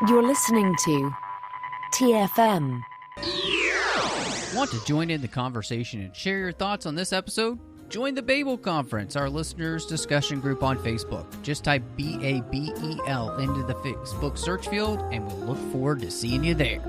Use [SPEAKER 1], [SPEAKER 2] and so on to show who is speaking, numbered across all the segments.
[SPEAKER 1] You're listening to TFM.
[SPEAKER 2] Want to join in the conversation and share your thoughts on this episode? Join the Babel Conference, our listeners' discussion group on Facebook. Just type BABEL into the Facebook search field, and we'll look forward to seeing you there.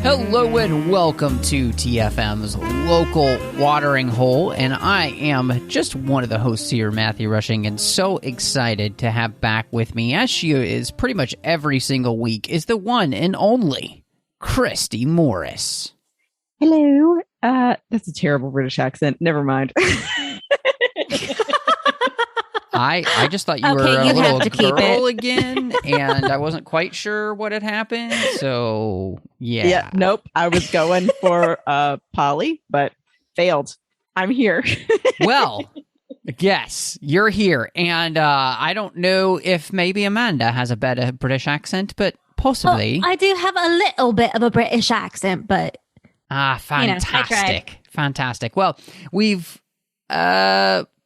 [SPEAKER 2] Hello and welcome to TFM's local watering hole, and I am just one of the hosts here, Matthew Rushing, and so excited to have back with me, as she is pretty much every single week, is the one and only Christy Morris.
[SPEAKER 3] Hello. That's a terrible British accent. Never mind.
[SPEAKER 2] I just thought you were a little girl again, and I wasn't quite sure what had happened, so yeah.
[SPEAKER 3] Yeah, nope. I was going for Polly, but failed. I'm here.
[SPEAKER 2] Well, yes, you're here, and I don't know if maybe Amanda has a better British accent, but possibly.
[SPEAKER 4] Oh, I do have a little bit of a British accent, but...
[SPEAKER 2] fantastic. Fantastic. Well, we've...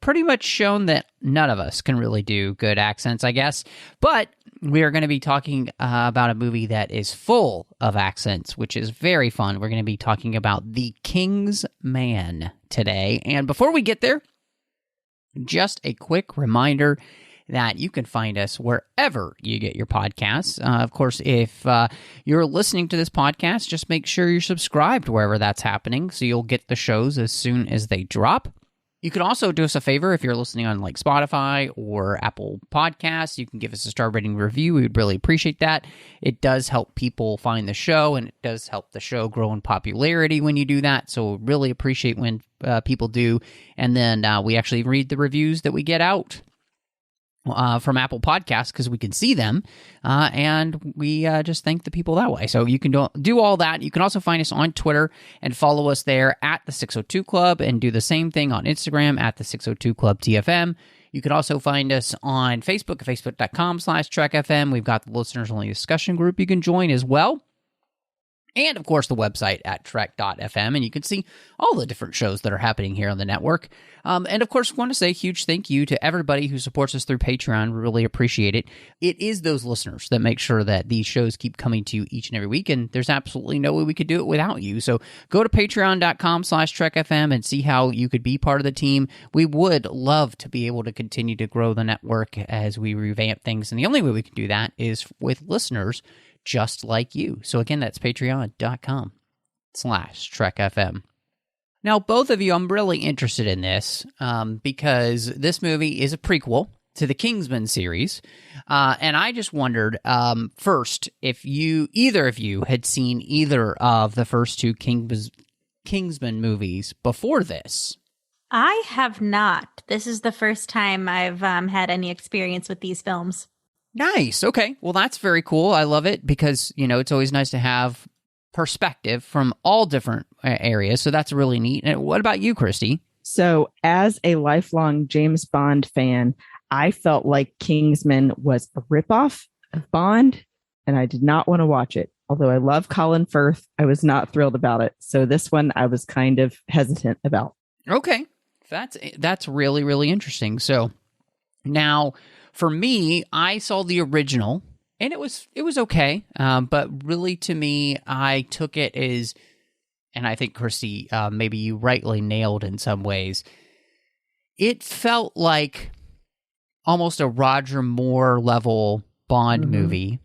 [SPEAKER 2] pretty much shown that none of us can really do good accents, I guess. But we are going to be talking about a movie that is full of accents, which is very fun. We're going to be talking about The Kingsman today. And before we get there, just a quick reminder that you can find us wherever you get your podcasts. Of course, if you're listening to this podcast, just make sure you're subscribed wherever that's happening so you'll get the shows as soon as they drop. You can also do us a favor if you're listening on like Spotify or Apple Podcasts. You can give us a star rating review. We would really appreciate that. It does help people find the show, and it does help the show grow in popularity when you do that. So really appreciate when people do. And then we actually read the reviews that we get out from Apple Podcasts because we can see them, and we just thank the people that way. So you can do all that. You can also find us on Twitter and follow us there at the 602 Club, and do the same thing on Instagram at the 602 Club TFM. You can also find us on Facebook at facebook.com/TrekFM. We've got the listeners only discussion group you can join as well. And, of course, the website at trek.fm, and you can see all the different shows that are happening here on the network. And, of course, want to say a huge thank you to everybody who supports us through Patreon. We really appreciate it. It is those listeners that make sure that these shows keep coming to you each and every week, and there's absolutely no way we could do it without you. So go to patreon.com/TrekFM and see how you could be part of the team. We would love to be able to continue to grow the network as we revamp things, and the only way we can do that is with listeners just like you. So again, that's patreon.com/TrekFM. Now, both of you, I'm really interested in this because this movie is a prequel to the Kingsman series. And I just wondered, first, if either of you had seen either of the first two Kingsman movies before this.
[SPEAKER 4] I have not. This is the first time I've had any experience with these films.
[SPEAKER 2] Nice. Okay. Well, that's very cool. I love it because, it's always nice to have perspective from all different areas. So that's really neat. And what about you, Christy?
[SPEAKER 3] So as a lifelong James Bond fan, I felt like Kingsman was a ripoff of Bond, and I did not want to watch it. Although I love Colin Firth, I was not thrilled about it. So this one I was kind of hesitant about.
[SPEAKER 2] Okay. That's really, really interesting. So now, for me, I saw the original, and it was okay. But really, to me, I took it as, and I think, Christy, maybe you rightly nailed in some ways, it felt like almost a Roger Moore level Bond movie,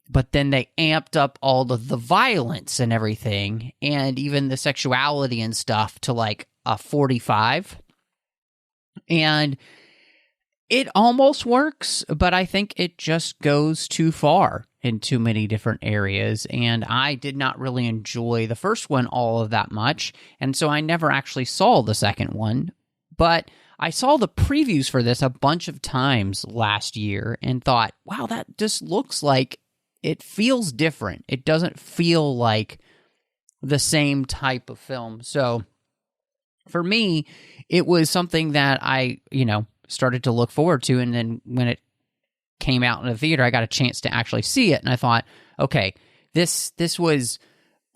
[SPEAKER 2] but then they amped up all of the violence and everything, and even the sexuality and stuff to like a 45. And it almost works, but I think it just goes too far in too many different areas, and I did not really enjoy the first one all of that much, and so I never actually saw the second one, but I saw the previews for this a bunch of times last year and thought, wow, that just looks like it feels different. It doesn't feel like the same type of film, so for me, it was something that I, started to look forward to, and then when it came out in the theater, I got a chance to actually see it, and I thought, okay, this was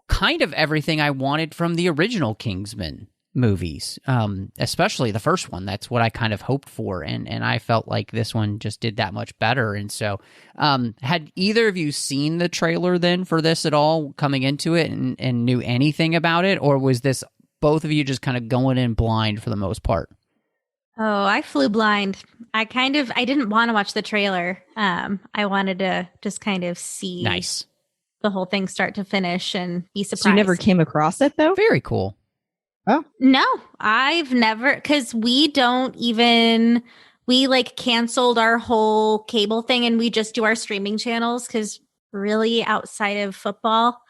[SPEAKER 2] kind of everything I wanted from the original Kingsman movies, especially the first one. That's what I kind of hoped for, and I felt like this one just did that much better. And so, had either of you seen the trailer then for this at all coming into it and knew anything about it, or was this both of you just kind of going in blind for the most part?
[SPEAKER 4] Oh, I flew blind. I didn't want to watch the trailer. I wanted to just kind of see the whole thing start to finish and be surprised.
[SPEAKER 3] So you never came across it though?
[SPEAKER 2] Very cool.
[SPEAKER 3] Oh.
[SPEAKER 4] No, I've never, because we like canceled our whole cable thing and we just do our streaming channels, because really outside of football,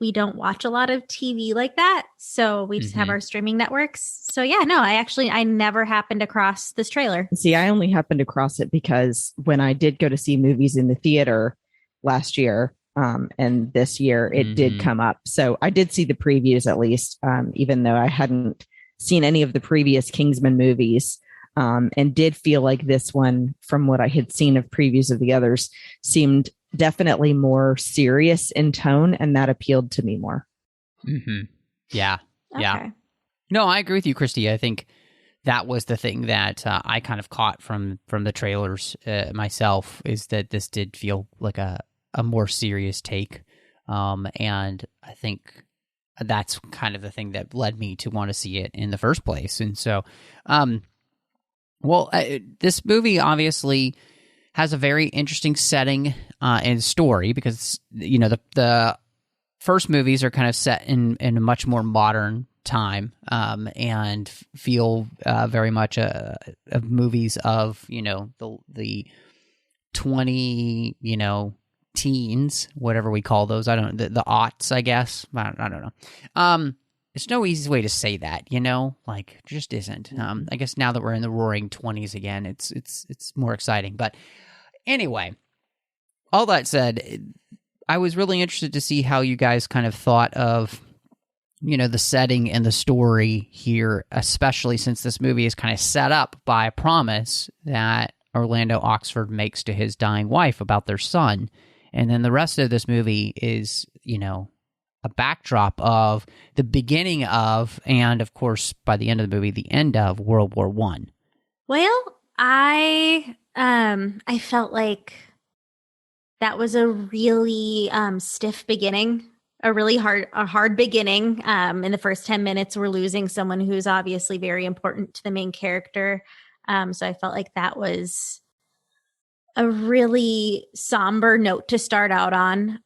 [SPEAKER 4] we don't watch a lot of TV like that. So we just have our streaming networks. So yeah, no, I never happened across this trailer.
[SPEAKER 3] See, I only happened across it because when I did go to see movies in the theater last year, and this year it did come up. So I did see the previews at least, even though I hadn't seen any of the previous Kingsman movies, and did feel like this one, from what I had seen of previews of the others, seemed definitely more serious in tone, and that appealed to me more.
[SPEAKER 2] Yeah.
[SPEAKER 4] Okay.
[SPEAKER 2] Yeah. No, I agree with you, Christy. I think that was the thing that I kind of caught from the trailers myself, is that this did feel like a more serious take. And I think that's kind of the thing that led me to want to see it in the first place. And so, this movie obviously has a very interesting setting and story, because, you know, the first movies are kind of set in a much more modern time, and feel very much of movies of, you know, the 20, you know, teens, whatever we call those. I don't know, the aughts, I guess. I don't know. There's no easy way to say that, you know, like, just isn't. I guess now that we're in the roaring 20s again, it's more exciting. But anyway, all that said, I was really interested to see how you guys kind of thought of, you know, the setting and the story here, especially since this movie is kind of set up by a promise that Orlando Oxford makes to his dying wife about their son. And then the rest of this movie is, you know, a backdrop of the beginning of, and of course, by the end of the movie, the end of World War I.
[SPEAKER 4] Well, I felt like that was a really stiff beginning, a hard beginning. In the first 10 minutes, we're losing someone who's obviously very important to the main character. So I felt like that was a really somber note to start out on.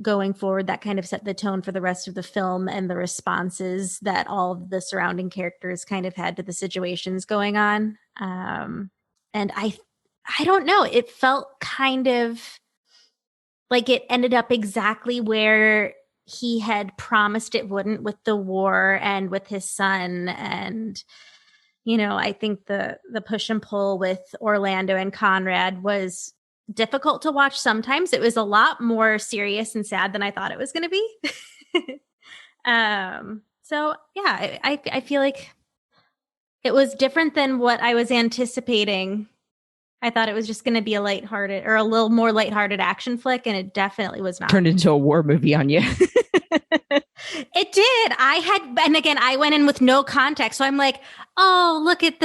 [SPEAKER 4] Going forward, that kind of set the tone for the rest of the film and the responses that all of the surrounding characters kind of had to the situations going on. And I don't know, it felt kind of like it ended up exactly where he had promised it wouldn't, with the war and with his son. And you know, I think the push and pull with Orlando and Conrad was difficult to watch sometimes. It was a lot more serious and sad than I thought it was going to be. So, yeah, I feel like it was different than what I was anticipating. I thought it was just going to be a lighthearted, or a little more lighthearted action flick, and it definitely was not.
[SPEAKER 3] Turned into a war movie on you.
[SPEAKER 4] It did. And again, I went in with no context. So I'm like, oh, look at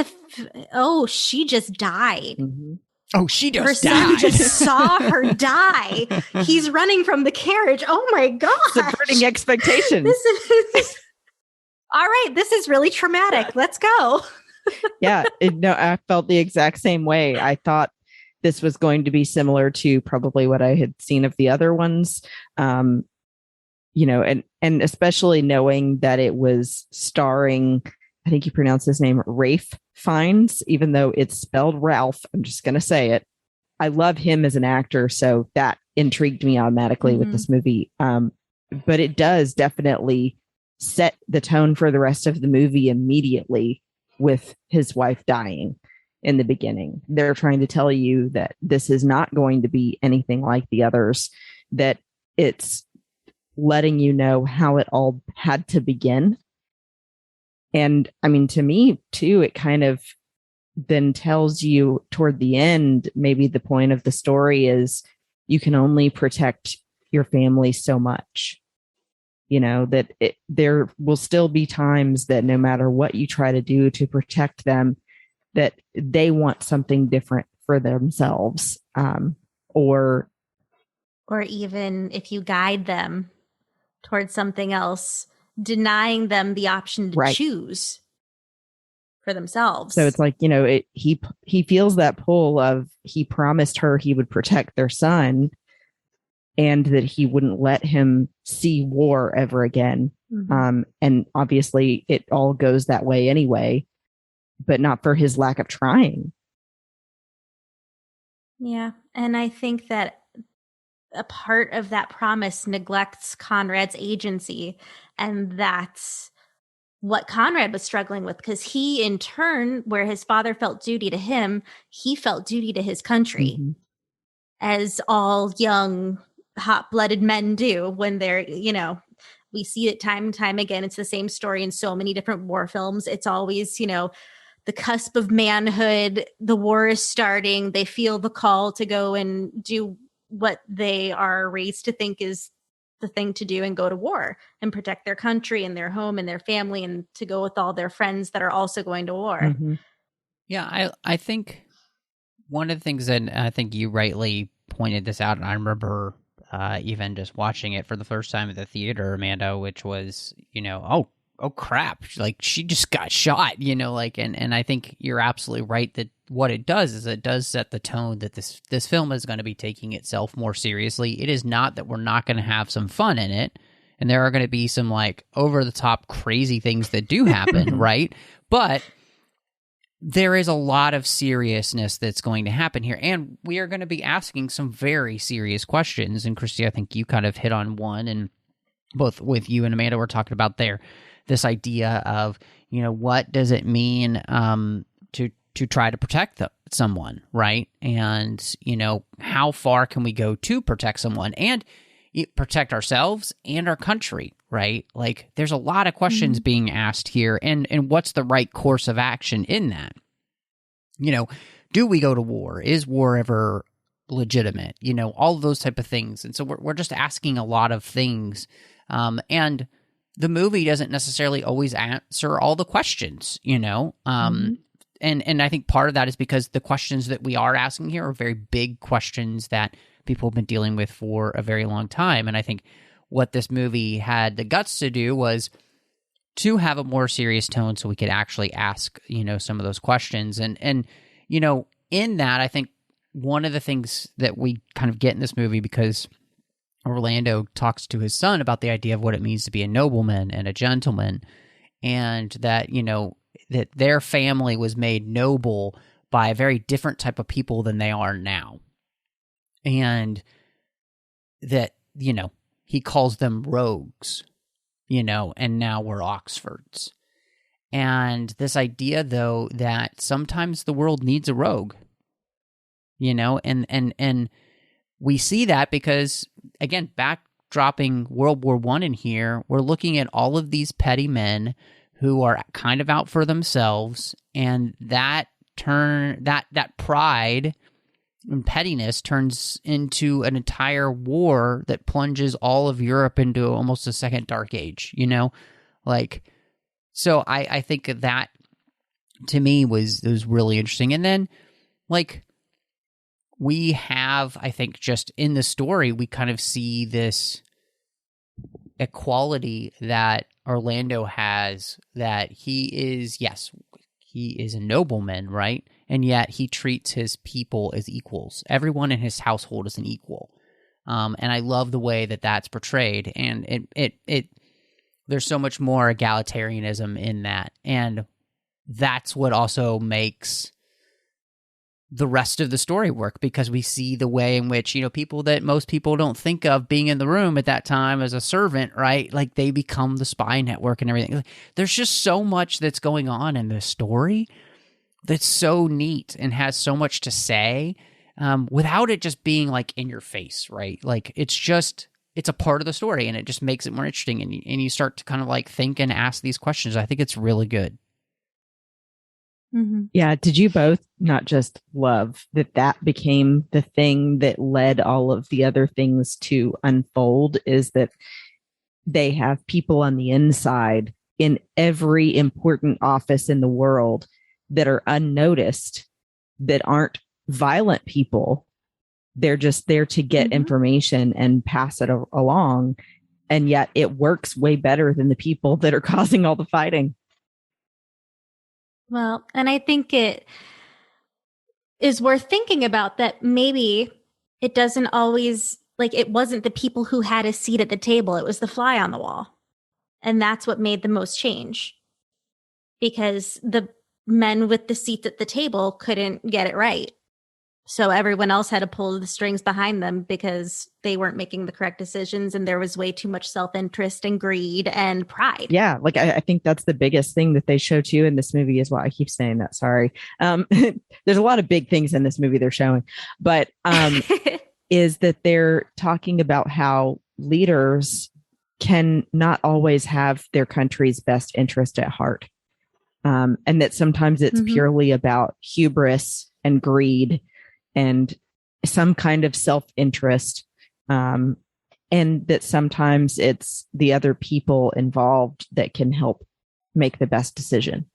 [SPEAKER 4] she just died.
[SPEAKER 3] Mm-hmm.
[SPEAKER 2] Oh, she just
[SPEAKER 4] her
[SPEAKER 2] died.
[SPEAKER 4] son just saw her die. He's running from the carriage. Oh my God.
[SPEAKER 3] Subverting Expectations.
[SPEAKER 4] All right. This is really traumatic. Let's go.
[SPEAKER 3] Yeah. I felt the exact same way. I thought this was going to be similar to probably what I had seen of the other ones. You know, and especially knowing that it was starring, I think you pronounce his name, Ralph Fiennes, even though it's spelled Ralph. I'm just going to say it. I love him as an actor, so that intrigued me automatically with this movie. But it does definitely set the tone for the rest of the movie immediately with his wife dying in the beginning. They're trying to tell you that this is not going to be anything like the others, that it's letting you know how it all had to begin. And I mean, to me too, it kind of then tells you toward the end, maybe the point of the story is you can only protect your family so much. That there will still be times that no matter what you try to do to protect them, that they want something different for themselves. Or
[SPEAKER 4] even if you guide them towards something else, denying them the option to choose for themselves.
[SPEAKER 3] So it's like, he feels that pull of, he promised her he would protect their son and that he wouldn't let him see war ever again. Mm-hmm. And obviously it all goes that way anyway, but not for his lack of trying.
[SPEAKER 4] Yeah. And I think that a part of that promise neglects Conrad's agency. And that's what Conrad was struggling with, because he, in turn, where his father felt duty to him, he felt duty to his country, mm-hmm. as all young, hot-blooded men do when they're, we see it time and time again. It's the same story in so many different war films. It's always, the cusp of manhood, the war is starting, they feel the call to go and do what they are raised to think is the thing to do and go to war and protect their country and their home and their family, and to go with all their friends that are also going to war.
[SPEAKER 3] Mm-hmm.
[SPEAKER 2] Yeah, I think one of the things, and I think you rightly pointed this out, and I remember even just watching it for the first time at the theater, Amanda, which was, oh crap, like she just got shot, and I think you're absolutely right that what it does is it does set the tone that this film is going to be taking itself more seriously. It is not that we're not going to have some fun in it, and there are going to be some like over the top crazy things that do happen, right? But there is a lot of seriousness that's going to happen here, and we are going to be asking some very serious questions. And Christy, I think you kind of hit on one, and both with you and Amanda were talking about this idea of, what does it mean to try to protect someone, right? And, how far can we go to protect someone and protect ourselves and our country, right? Like, there's a lot of questions mm-hmm. being asked here, and what's the right course of action in that? Do we go to war? Is war ever legitimate? All of those type of things. And so we're just asking a lot of things, and the movie doesn't necessarily always answer all the questions, mm-hmm. And I think part of that is because the questions that we are asking here are very big questions that people have been dealing with for a very long time. And I think what this movie had the guts to do was to have a more serious tone so we could actually ask, some of those questions. And in that, I think one of the things that we kind of get in this movie, because Orlando talks to his son about the idea of what it means to be a nobleman and a gentleman, and that, that their family was made noble by a very different type of people than they are now. And that, he calls them rogues, and now we're Oxfords. And this idea, though, that sometimes the world needs a rogue, and we see that because, again, backdropping World War I in here, we're looking at all of these petty men who are kind of out for themselves, and that pride and pettiness turns into an entire war that plunges all of Europe into almost a second dark age, so I think that to me was really interesting. And then we have, I think, just in the story, we kind of see this equality that Orlando has, that he is a nobleman, right? And yet he treats his people as equals. Everyone in his household is an equal. And I love the way that that's portrayed. And it there's so much more egalitarianism in that. And that's what also makes the rest of the story work, because we see the way in which, people that most people don't think of being in the room at that time as a servant, right? Like, they become the spy network and everything. There's just so much that's going on in this story that's so neat and has so much to say, without it just being in your face, right? Like, it's a part of the story, and it just makes it more interesting, and you start to kind of think and ask these questions. I think it's really good.
[SPEAKER 4] Mm-hmm.
[SPEAKER 3] Yeah. Did you both not just love that became the thing that led all of the other things to unfold, is that they have people on the inside in every important office in the world that are unnoticed, that aren't violent people. They're just there to get information and pass it along. And yet it works way better than the people that are causing all the fighting.
[SPEAKER 4] Well, and I think it is worth thinking about that maybe it doesn't always, like, it wasn't the people who had a seat at the table. It was the fly on the wall. And that's what made the most change. Because the men with the seats at the table couldn't get it right. So everyone else had to pull the strings behind them because they weren't making the correct decisions, and there was way too much self-interest and greed and pride.
[SPEAKER 3] Yeah, like I think that's the biggest thing that they show too in this movie as well. I keep saying that, sorry. There's a lot of big things in this movie they're showing, but is that they're talking about how leaders can not always have their country's best interest at heart. And that sometimes it's purely about hubris and greed and some kind of self-interest. And that sometimes it's the other people involved that can help make the best decision.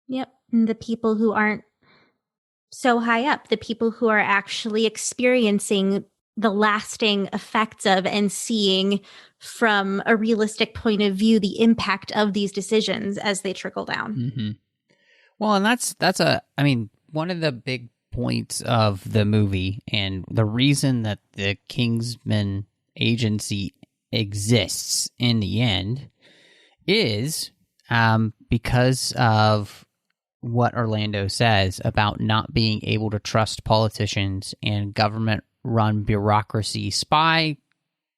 [SPEAKER 4] Yep. And the people who aren't so high up, the people who are actually experiencing the lasting effects of and seeing from a realistic point of view the impact of these decisions as they trickle down.
[SPEAKER 2] Mm-hmm. Well, and that's one of the big points of the movie, and the reason that the Kingsman agency exists in the end is because of what Orlando says about not being able to trust politicians and government-run bureaucracy spy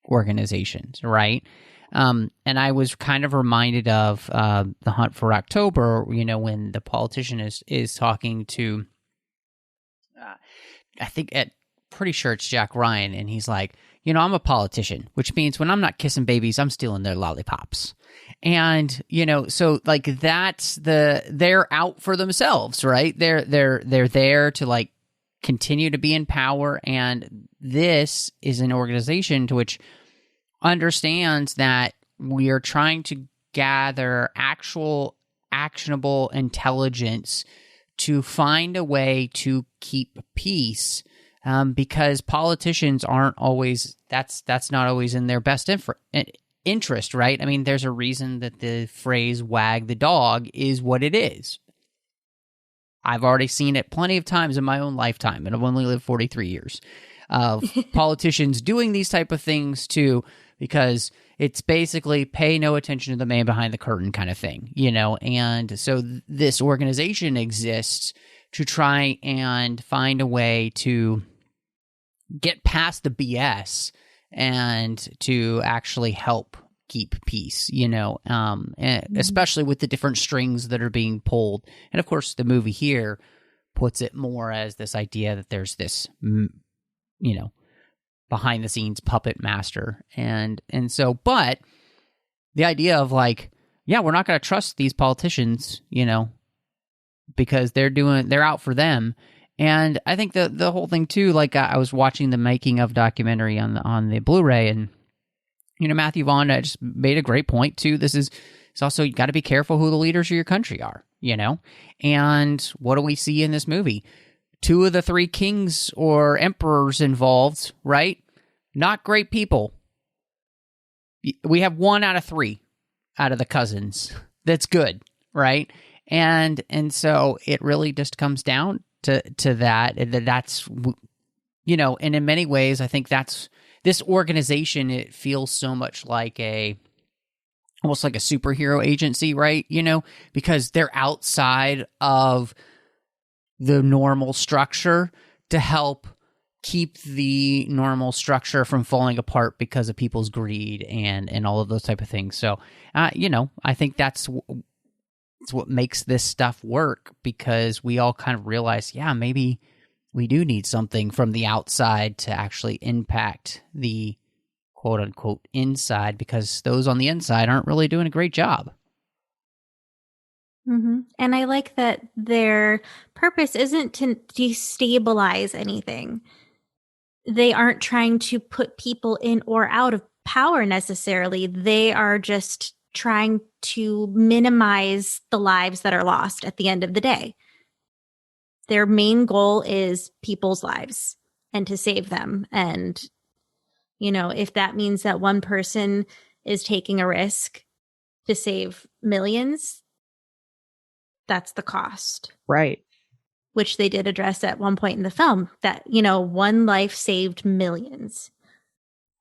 [SPEAKER 2] organizations, right? And I was kind of reminded of The Hunt for October, when the politician is talking to, pretty sure it's Jack Ryan, and he's like, I'm a politician, which means when I'm not kissing babies, I'm stealing their lollipops. And, so like they're out for themselves, right? They're there to like continue to be in power. And this is an organization to which understands that we are trying to gather actual actionable intelligence to find a way to keep peace, because politicians aren't always, that's not always in their best interest, right? I mean, there's a reason that the phrase wag the dog is what it is. I've already seen it plenty of times in my own lifetime, and I've only lived 43 years, of politicians doing these type of things too, because it's basically pay no attention to the man behind the curtain kind of thing, and so this organization exists to try and find a way to get past the BS and to actually help keep peace, and especially with the different strings that are being pulled. And of course, the movie here puts it more as this idea that there's this, behind the scenes puppet master. And so, but the idea of like, yeah, we're not going to trust these politicians, because they're out for them. And I think the whole thing too, like I was watching the making of documentary on the Blu-ray, and Matthew Vaughn just made a great point too. It's also, you got to be careful who the leaders of your country are, And what do we see in this movie? 2 of the 3 kings or emperors involved, right? Not great people. We have 1 out of 3 out of the cousins that's good, right? And so it really just comes down to that. That's, and in many ways, I think that's this organization. It feels so much like almost like a superhero agency, right? Because they're outside of the normal structure to help keep the normal structure from falling apart because of people's greed and all of those type of things. So, I think that's what makes this stuff work, because we all kind of realize, yeah, maybe we do need something from the outside to actually impact the quote unquote inside, because those on the inside aren't really doing a great job.
[SPEAKER 4] And I like that their purpose isn't to destabilize anything. They aren't trying to put people in or out of power necessarily. They are just trying to minimize the lives that are lost at the end of the day. Their main goal is people's lives and to save them. And, you know, if that means that one person is taking a risk to save millions, that's the cost.
[SPEAKER 3] Right.
[SPEAKER 4] Which they did address at one point in the film, that, you know, one life saved millions.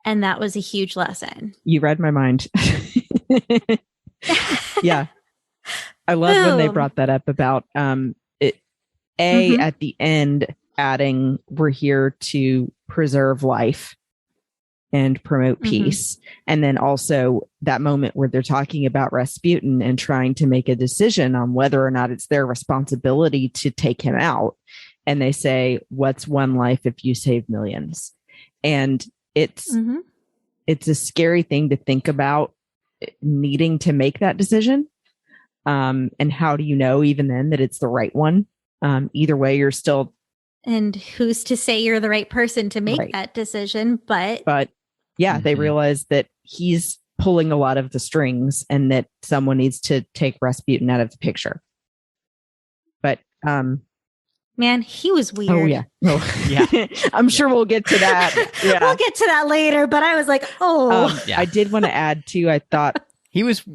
[SPEAKER 4] And that was a huge lesson.
[SPEAKER 3] You read my mind. Yeah. I love when they brought that up about at the end adding, we're here to preserve life and promote peace. And then also that moment where they're talking about Rasputin and trying to make a decision on whether or not it's their responsibility to take him out. And they say, what's one life if you save millions? And it's a scary thing to think about, needing to make that decision. And how do you know even then that it's the right one? Either way, you're still. And
[SPEAKER 4] who's to say you're the right person to make that decision? But
[SPEAKER 3] yeah, they realize that he's pulling a lot of the strings and that someone needs to take Rasputin out of the picture. But
[SPEAKER 4] man, he was weird.
[SPEAKER 3] Oh yeah. Yeah. I'm sure we'll get to that. Yeah.
[SPEAKER 4] We'll get to that later, but I was like,
[SPEAKER 3] I did want to add too, I thought
[SPEAKER 2] he was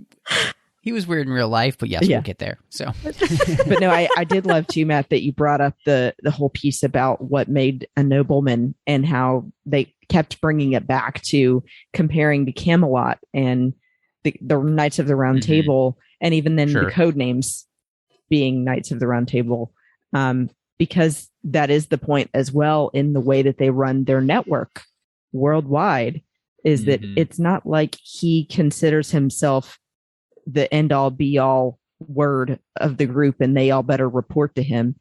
[SPEAKER 2] weird in real life, but yes, we'll get there. So,
[SPEAKER 3] but no, I did love too, Matt, that you brought up the whole piece about what made a nobleman and how they kept bringing it back to comparing to Camelot and the Knights of the Round Table, and even then the code names being Knights of the Round Table, because that is the point as well in the way that they run their network worldwide, is that it's not like he considers himself the end all be all word of the group and they all better report to him.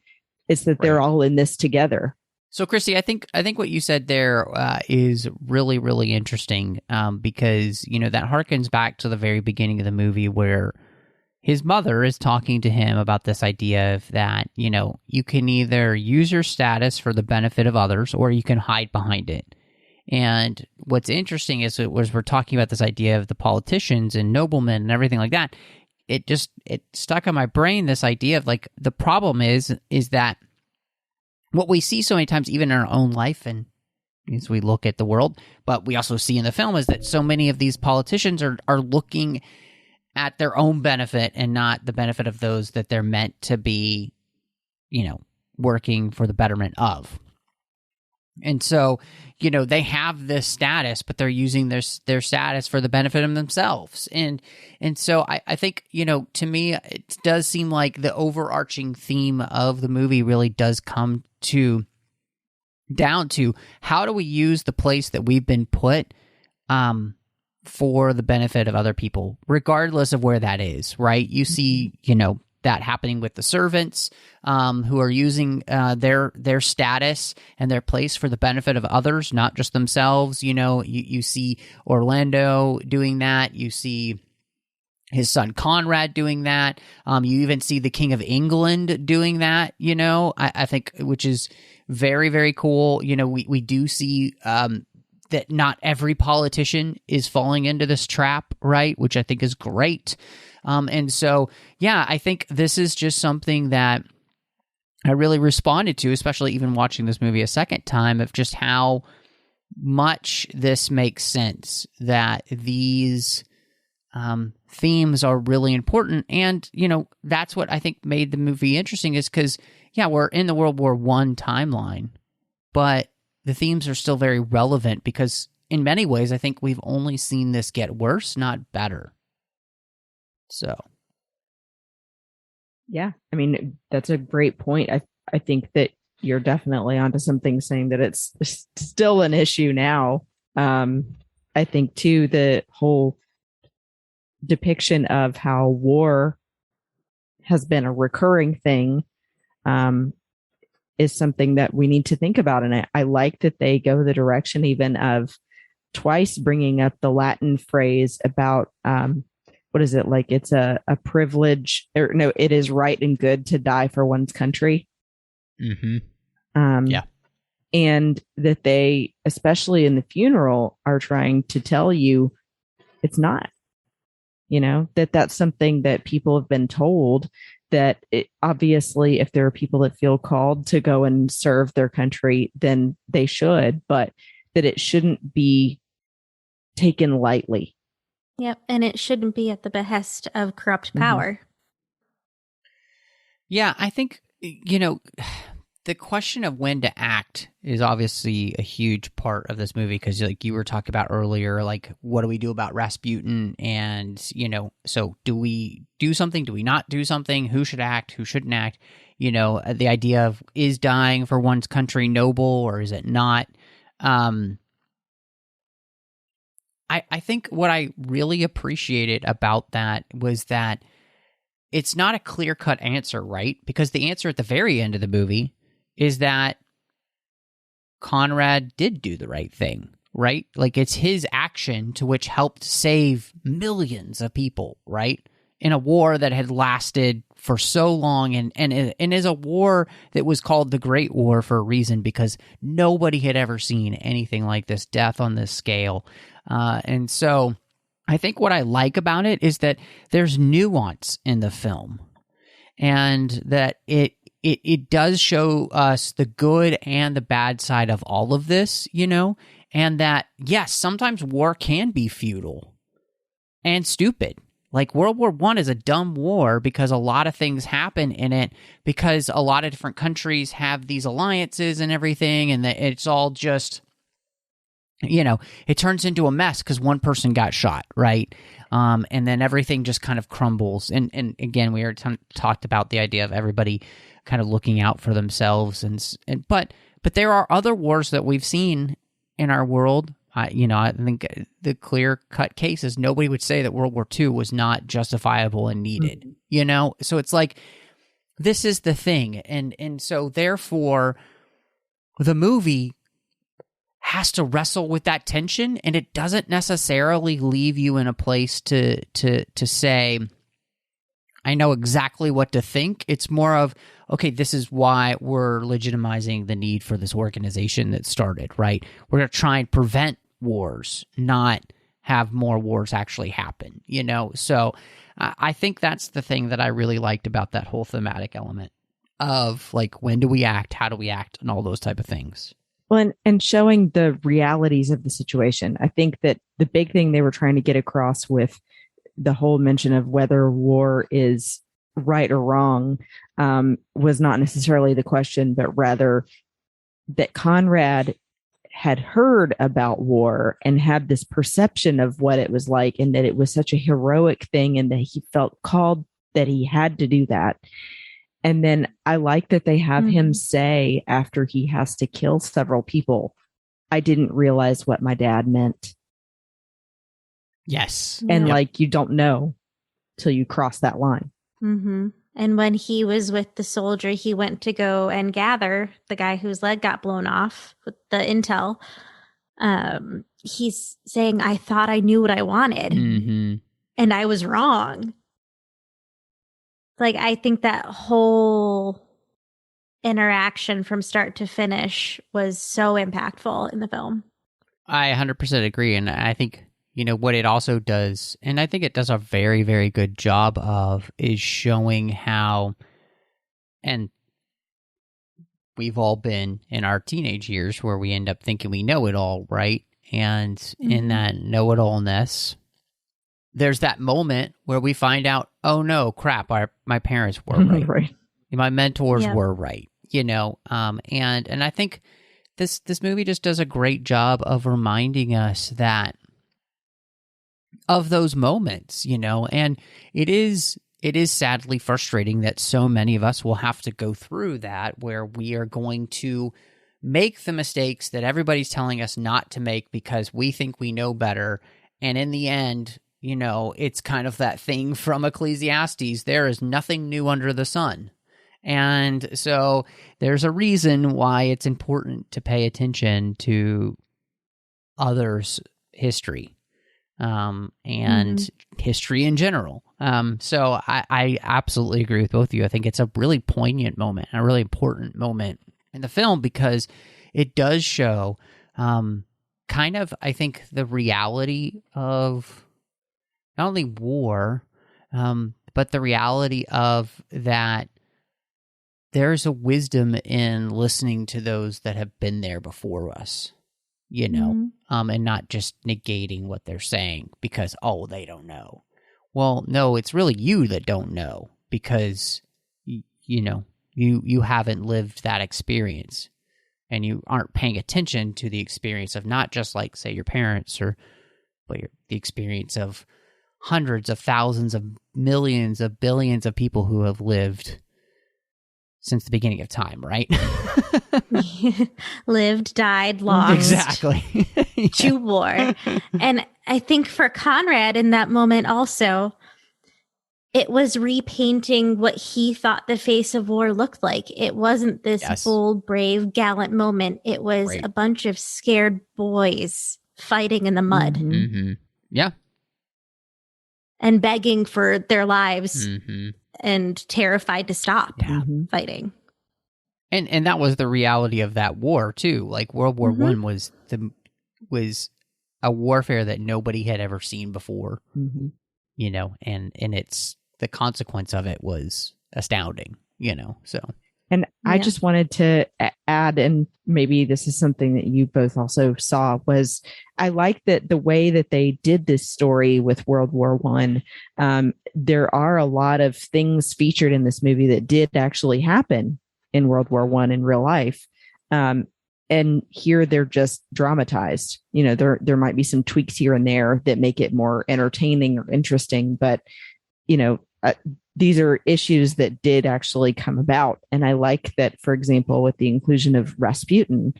[SPEAKER 3] It's that they're all in this together.
[SPEAKER 2] So Christy, I think what you said there is really, really interesting, because, you know, that harkens back to the very beginning of the movie where his mother is talking to him about this idea of that, you know, you can either use your status for the benefit of others or you can hide behind it. And what's interesting is we're talking about this idea of the politicians and noblemen and everything like that. It stuck in my brain, this idea of like, the problem is that what we see so many times, even in our own life and as we look at the world, but we also see in the film, is that so many of these politicians are looking at their own benefit and not the benefit of those that they're meant to be, you know, working for the betterment of. And so, you know, they have this status, but they're using their status for the benefit of themselves. And so I think, you know, to me, it does seem like the overarching theme of the movie really does come down to how do we use the place that we've been put for the benefit of other people, regardless of where that is, right? You see, you know, that happening with the servants who are using their status and their place for the benefit of others, not just themselves. You know, you see Orlando doing that. You see his son Conrad doing that. You even see the King of England doing that, you know, I think, which is very, very cool. You know, we do see that not every politician is falling into this trap, right? Which I think is great. And so, yeah, I think this is just something that I really responded to, especially even watching this movie a second time, of just how much this makes sense, that these themes are really important. And, you know, that's what I think made the movie interesting, is because, yeah, we're in the World War I timeline, but the themes are still very relevant because in many ways, I think we've only seen this get worse, not better. So,
[SPEAKER 3] yeah, I mean, that's a great point. I think that you're definitely onto something, saying that it's still an issue now. I think too, the whole depiction of how war has been a recurring thing is something that we need to think about. And I like that they go the direction even of twice bringing up the Latin phrase about what is it? Like it's a privilege, or no, it is right and good to die for one's country.
[SPEAKER 2] Yeah.
[SPEAKER 3] And that they, especially in the funeral, are trying to tell you it's not, that's something that people have been told, that obviously if there are people that feel called to go and serve their country, then they should, but that it shouldn't be taken lightly.
[SPEAKER 4] Yep. And it shouldn't be at the behest of corrupt power.
[SPEAKER 2] Yeah, I think, the question of when to act is obviously a huge part of this movie, because like you were talking about earlier, like what do we do about Rasputin? And, so do we do something? Do we not do something? Who should act? Who shouldn't act? The idea of, is dying for one's country noble or is it not? I think what I really appreciated about that was that it's not a clear-cut answer, right? Because the answer at the very end of the movie is that Conrad did do the right thing, right? Like it's his action to which helped save millions of people, right? In a war that had lasted for so long, and is a war that was called the Great War for a reason, because nobody had ever seen anything like this, death on this scale. And so I think what I like about it is that there's nuance in the film, and that it does show us the good and the bad side of all of this, and that, yes, sometimes war can be futile and stupid. Like World War I is a dumb war because a lot of things happen in it, because a lot of different countries have these alliances and everything, and that it's all just, it turns into a mess because one person got shot, right? And then everything just kind of crumbles. And again, we already talked about the idea of everybody kind of looking out for themselves, but there are other wars that we've seen in our world. I think the clear-cut case is nobody would say that World War II was not justifiable and needed. So it's like, this is the thing, and so therefore, the movie has to wrestle with that tension, and it doesn't necessarily leave you in a place to say, I know exactly what to think. It's more of, okay, this is why we're legitimizing the need for this organization that started, right? We're going to try and prevent wars, not have more wars actually happen, So I think that's the thing that I really liked about that whole thematic element of, like, when do we act, how do we act, and all those type of things.
[SPEAKER 3] Well, and showing the realities of the situation. I think that the big thing they were trying to get across with the whole mention of whether war is right or wrong was not necessarily the question, but rather that Conrad had heard about war and had this perception of what it was like, and that it was such a heroic thing, and that he felt called, that he had to do that. And then I like that they have him say, after he has to kill several people, I didn't realize what my dad meant.
[SPEAKER 2] Yes.
[SPEAKER 3] And like, you don't know till you cross that line.
[SPEAKER 4] And when he was with the soldier, he went to go and gather the guy whose leg got blown off with the intel. He's saying, I thought I knew what I wanted, and I was wrong. Like, I think that whole interaction from start to finish was so impactful in the film.
[SPEAKER 2] I 100% agree. And I think, what it also does, and I think it does a very, very good job of, is showing how, and we've all been in our teenage years where we end up thinking we know it all, right? And in that know-it-allness, there's that moment where we find out, oh no, crap, my parents were right.
[SPEAKER 3] Right.
[SPEAKER 2] My mentors were right, and I think this movie just does a great job of reminding us that, of those moments, and it is sadly frustrating that so many of us will have to go through that, where we are going to make the mistakes that everybody's telling us not to make because we think we know better, and in the end, it's kind of that thing from Ecclesiastes, there is nothing new under the sun. And so there's a reason why it's important to pay attention to others' history. and history in general. So I absolutely agree with both of you. I think it's a really poignant moment, a really important moment in the film, because it does show kind of, I think, the reality of not only war, but the reality of that there's a wisdom in listening to those that have been there before us, you know, and not just negating what they're saying because, oh, they don't know. Well, no, it's really you that don't know because, you know, you haven't lived that experience and you aren't paying attention to the experience of not just like, say, your parents but the experience of hundreds of thousands of millions of billions of people who have lived since the beginning of time, right?
[SPEAKER 4] Lived, died, lost.
[SPEAKER 2] Exactly.
[SPEAKER 4] To war. And I think for Conrad in that moment also, it was repainting what he thought the face of war looked like. It wasn't this bold, brave, gallant moment. It was a bunch of scared boys fighting in the mud.
[SPEAKER 2] Yeah.
[SPEAKER 4] And begging for their lives and terrified to stop fighting.
[SPEAKER 2] And that was the reality of that war too. Like World War I was a warfare that nobody had ever seen before. You know, and it's the consequence of it was astounding, you know. So
[SPEAKER 3] and I just wanted to add, and maybe this is something that you both also saw, was I like that the way that they did this story with World War I. There are a lot of things featured in this movie that did actually happen in World War I in real life. And here they're just dramatized. You know, there might be some tweaks here and there that make it more entertaining or interesting, but, you know, these are issues that did actually come about. And I like that, for example, with the inclusion of Rasputin,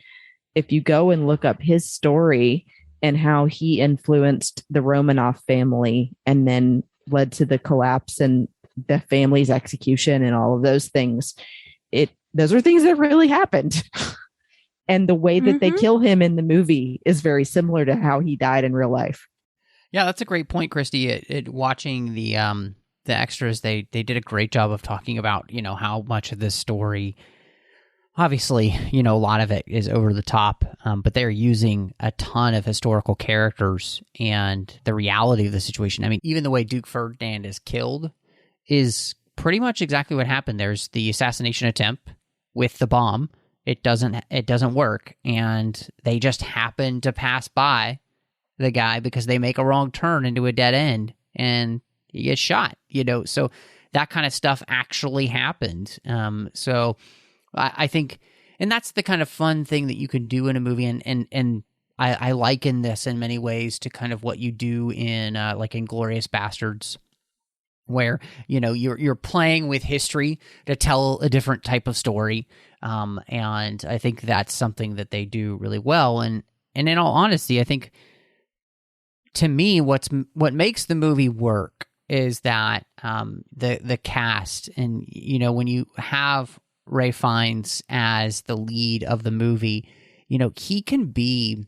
[SPEAKER 3] if you go and look up his story and how he influenced the Romanov family and then led to the collapse and the family's execution and all of those things, those are things that really happened. And the way that they kill him in the movie is very similar to how he died in real life.
[SPEAKER 2] Yeah, that's a great point, Christy. Watching the extras, they did a great job of talking about, you know, how much of this story, obviously, you know, a lot of it is over the top, but they're using a ton of historical characters and the reality of the situation. I mean, even the way Duke Ferdinand is killed is pretty much exactly what happened. There's the assassination attempt with the bomb. It doesn't work, and they just happen to pass by the guy because they make a wrong turn into a dead end, and he gets shot, you know. So that kind of stuff actually happened. So I think, and that's the kind of fun thing that you can do in a movie, and I liken this in many ways to kind of what you do in like Inglourious Bastards, where, you know, you're playing with history to tell a different type of story. And I think that's something that they do really well. And in all honesty, I think, to me, what makes the movie work is that the cast, and, you know, when you have Ralph Fiennes as the lead of the movie, you know, he can be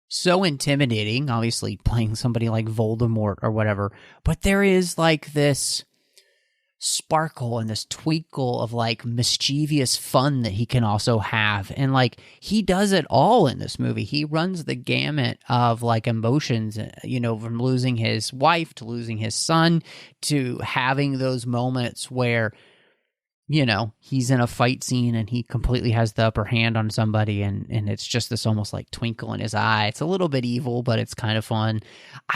[SPEAKER 2] so intimidating, obviously playing somebody like Voldemort or whatever, but there is like this sparkle and this twinkle of like mischievous fun that he can also have. And like, he does it all in this movie. He runs the gamut of like emotions, you know, from losing his wife to losing his son to having those moments where, you know, he's in a fight scene and he completely has the upper hand on somebody, and it's just this almost like twinkle in his eye. It's a little bit evil, but it's kind of fun.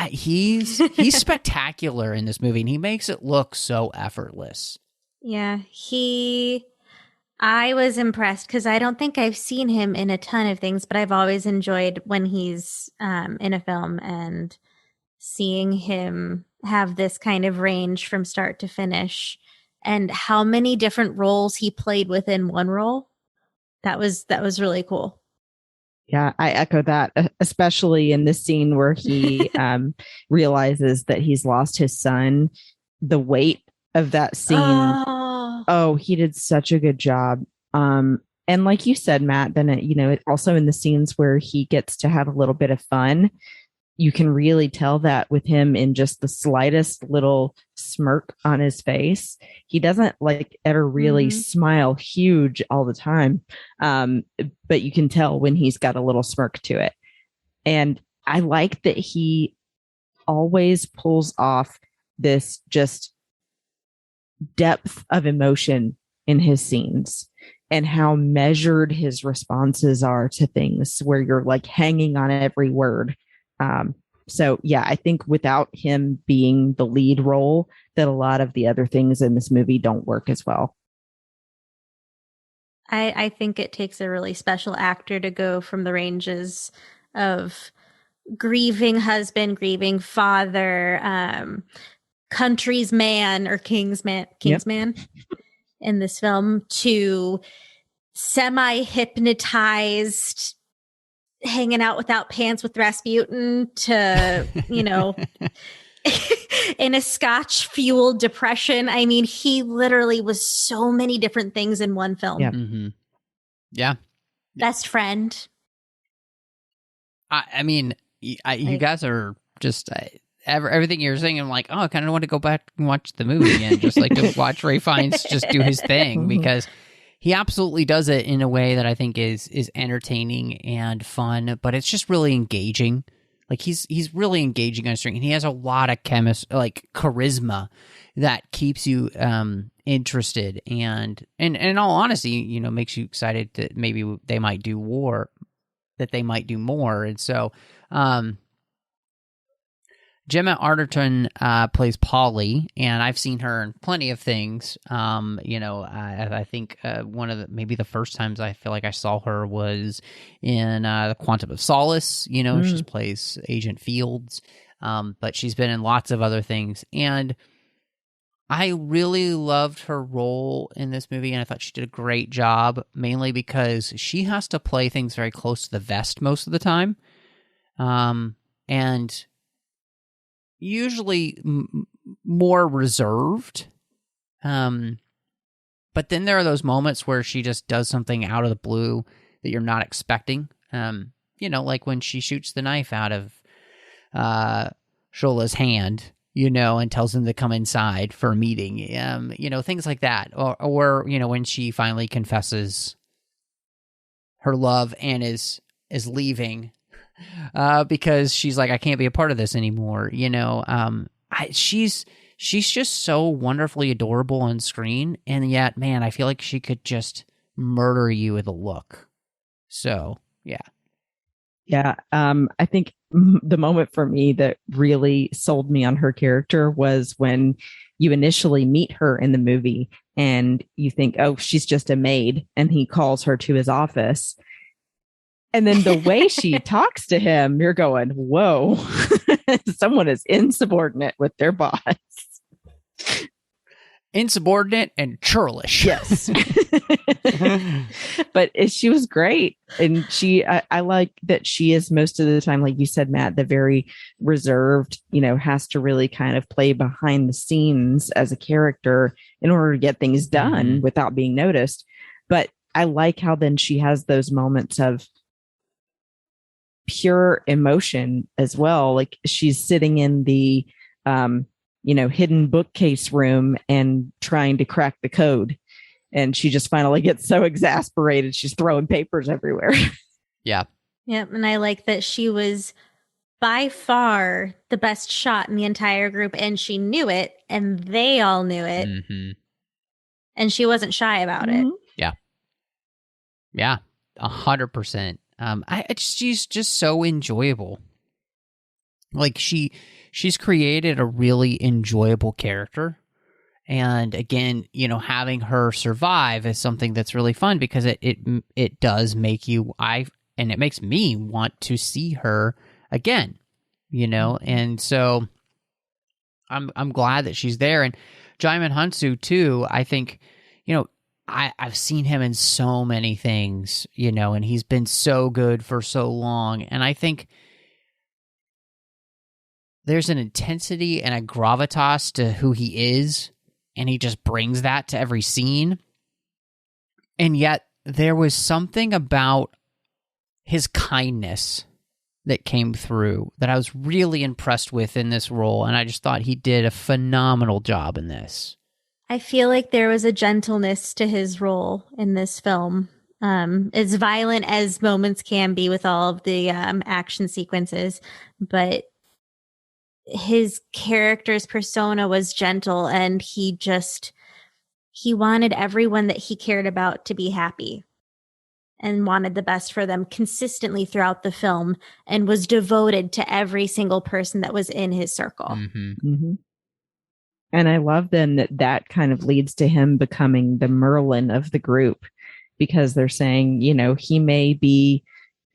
[SPEAKER 2] He's spectacular in this movie, and he makes it look so effortless.
[SPEAKER 4] Yeah, I was impressed because I don't think I've seen him in a ton of things, but I've always enjoyed when he's in a film, and seeing him have this kind of range from start to finish. And how many different roles he played within one role. That was really cool.
[SPEAKER 3] Yeah, I echo that, especially in this scene where he realizes that he's lost his son. The weight of that scene. Oh, he did such a good job. And like you said, Matt, then, you know, also in the scenes where he gets to have a little bit of fun, you can really tell that with him in just the slightest little smirk on his face. He doesn't like ever really smile huge all the time. But you can tell when he's got a little smirk to it. And I like that he always pulls off this just depth of emotion in his scenes, and how measured his responses are to things, where you're like hanging on every word. So yeah, I think without him being the lead role, that a lot of the other things in this movie don't work as well.
[SPEAKER 4] I think it takes a really special actor to go from the ranges of grieving husband, grieving father, country's man or Kingsman in this film, to semi-hypnotized hanging out without pants with Rasputin, to, in a Scotch-fueled depression. I mean, he literally was so many different things in one film.
[SPEAKER 3] Yeah.
[SPEAKER 2] Mm-hmm. Yeah.
[SPEAKER 4] Best friend.
[SPEAKER 2] I mean, you guys are just... everything you're saying, I'm like, oh, I kind of want to go back and watch the movie again, just like to watch Ray Fiennes just do his thing, because he absolutely does it in a way that I think is entertaining and fun, but it's just really engaging. Like he's really engaging on screen, and he has a lot of charisma that keeps you interested, and in all honesty, makes you excited that maybe they might do more. And so, Gemma Arterton plays Polly, and I've seen her in plenty of things. I think one of maybe the first times I feel like I saw her was in The Quantum of Solace. She plays Agent Fields, but she's been in lots of other things. And I really loved her role in this movie, and I thought she did a great job, mainly because she has to play things very close to the vest most of the time. And usually more reserved. But then there are those moments where she just does something out of the blue that you're not expecting. Like when she shoots the knife out of Shola's hand, and tells him to come inside for a meeting. Things like that. Or when she finally confesses her love and is leaving, because she's like, I can't be a part of this anymore. She's just so wonderfully adorable on screen, and yet, man, I feel like she could just murder you with a look. So, yeah.
[SPEAKER 3] Yeah. I think the moment for me that really sold me on her character was when you initially meet her in the movie and you think, oh, she's just a maid, and he calls her to his office. And then the way she talks to him, you're going, whoa, someone is insubordinate with their boss.
[SPEAKER 2] Insubordinate and churlish.
[SPEAKER 3] Yes. But she was great. And I like that she is most of the time, like you said, Matt, the very reserved, has to really kind of play behind the scenes as a character in order to get things done without being noticed. But I like how then she has those moments of pure emotion as well. Like she's sitting in the hidden bookcase room and trying to crack the code, and she just finally gets so exasperated she's throwing papers everywhere.
[SPEAKER 2] Yeah.
[SPEAKER 4] And I like that she was by far the best shot in the entire group, and she knew it, and they all knew it, and she wasn't shy about it.
[SPEAKER 2] Yeah 100%. She's just so enjoyable. Like she's created a really enjoyable character. And again, having her survive is something that's really fun, because it does make you, and it makes me want to see her again, and so I'm glad that she's there. And Djimon Hounsou too, I think, I've seen him in so many things, and he's been so good for so long. And I think there's an intensity and a gravitas to who he is, and he just brings that to every scene. And yet there was something about his kindness that came through that I was really impressed with in this role, and I just thought he did a phenomenal job in this.
[SPEAKER 4] I feel like there was a gentleness to his role in this film. As violent as moments can be with all of the action sequences, but his character's persona was gentle, and he wanted everyone that he cared about to be happy and wanted the best for them consistently throughout the film, and was devoted to every single person that was in his circle.
[SPEAKER 2] Mm-hmm.
[SPEAKER 3] Mm-hmm. And I love then that kind of leads to him becoming the Merlin of the group, because they're saying, he may be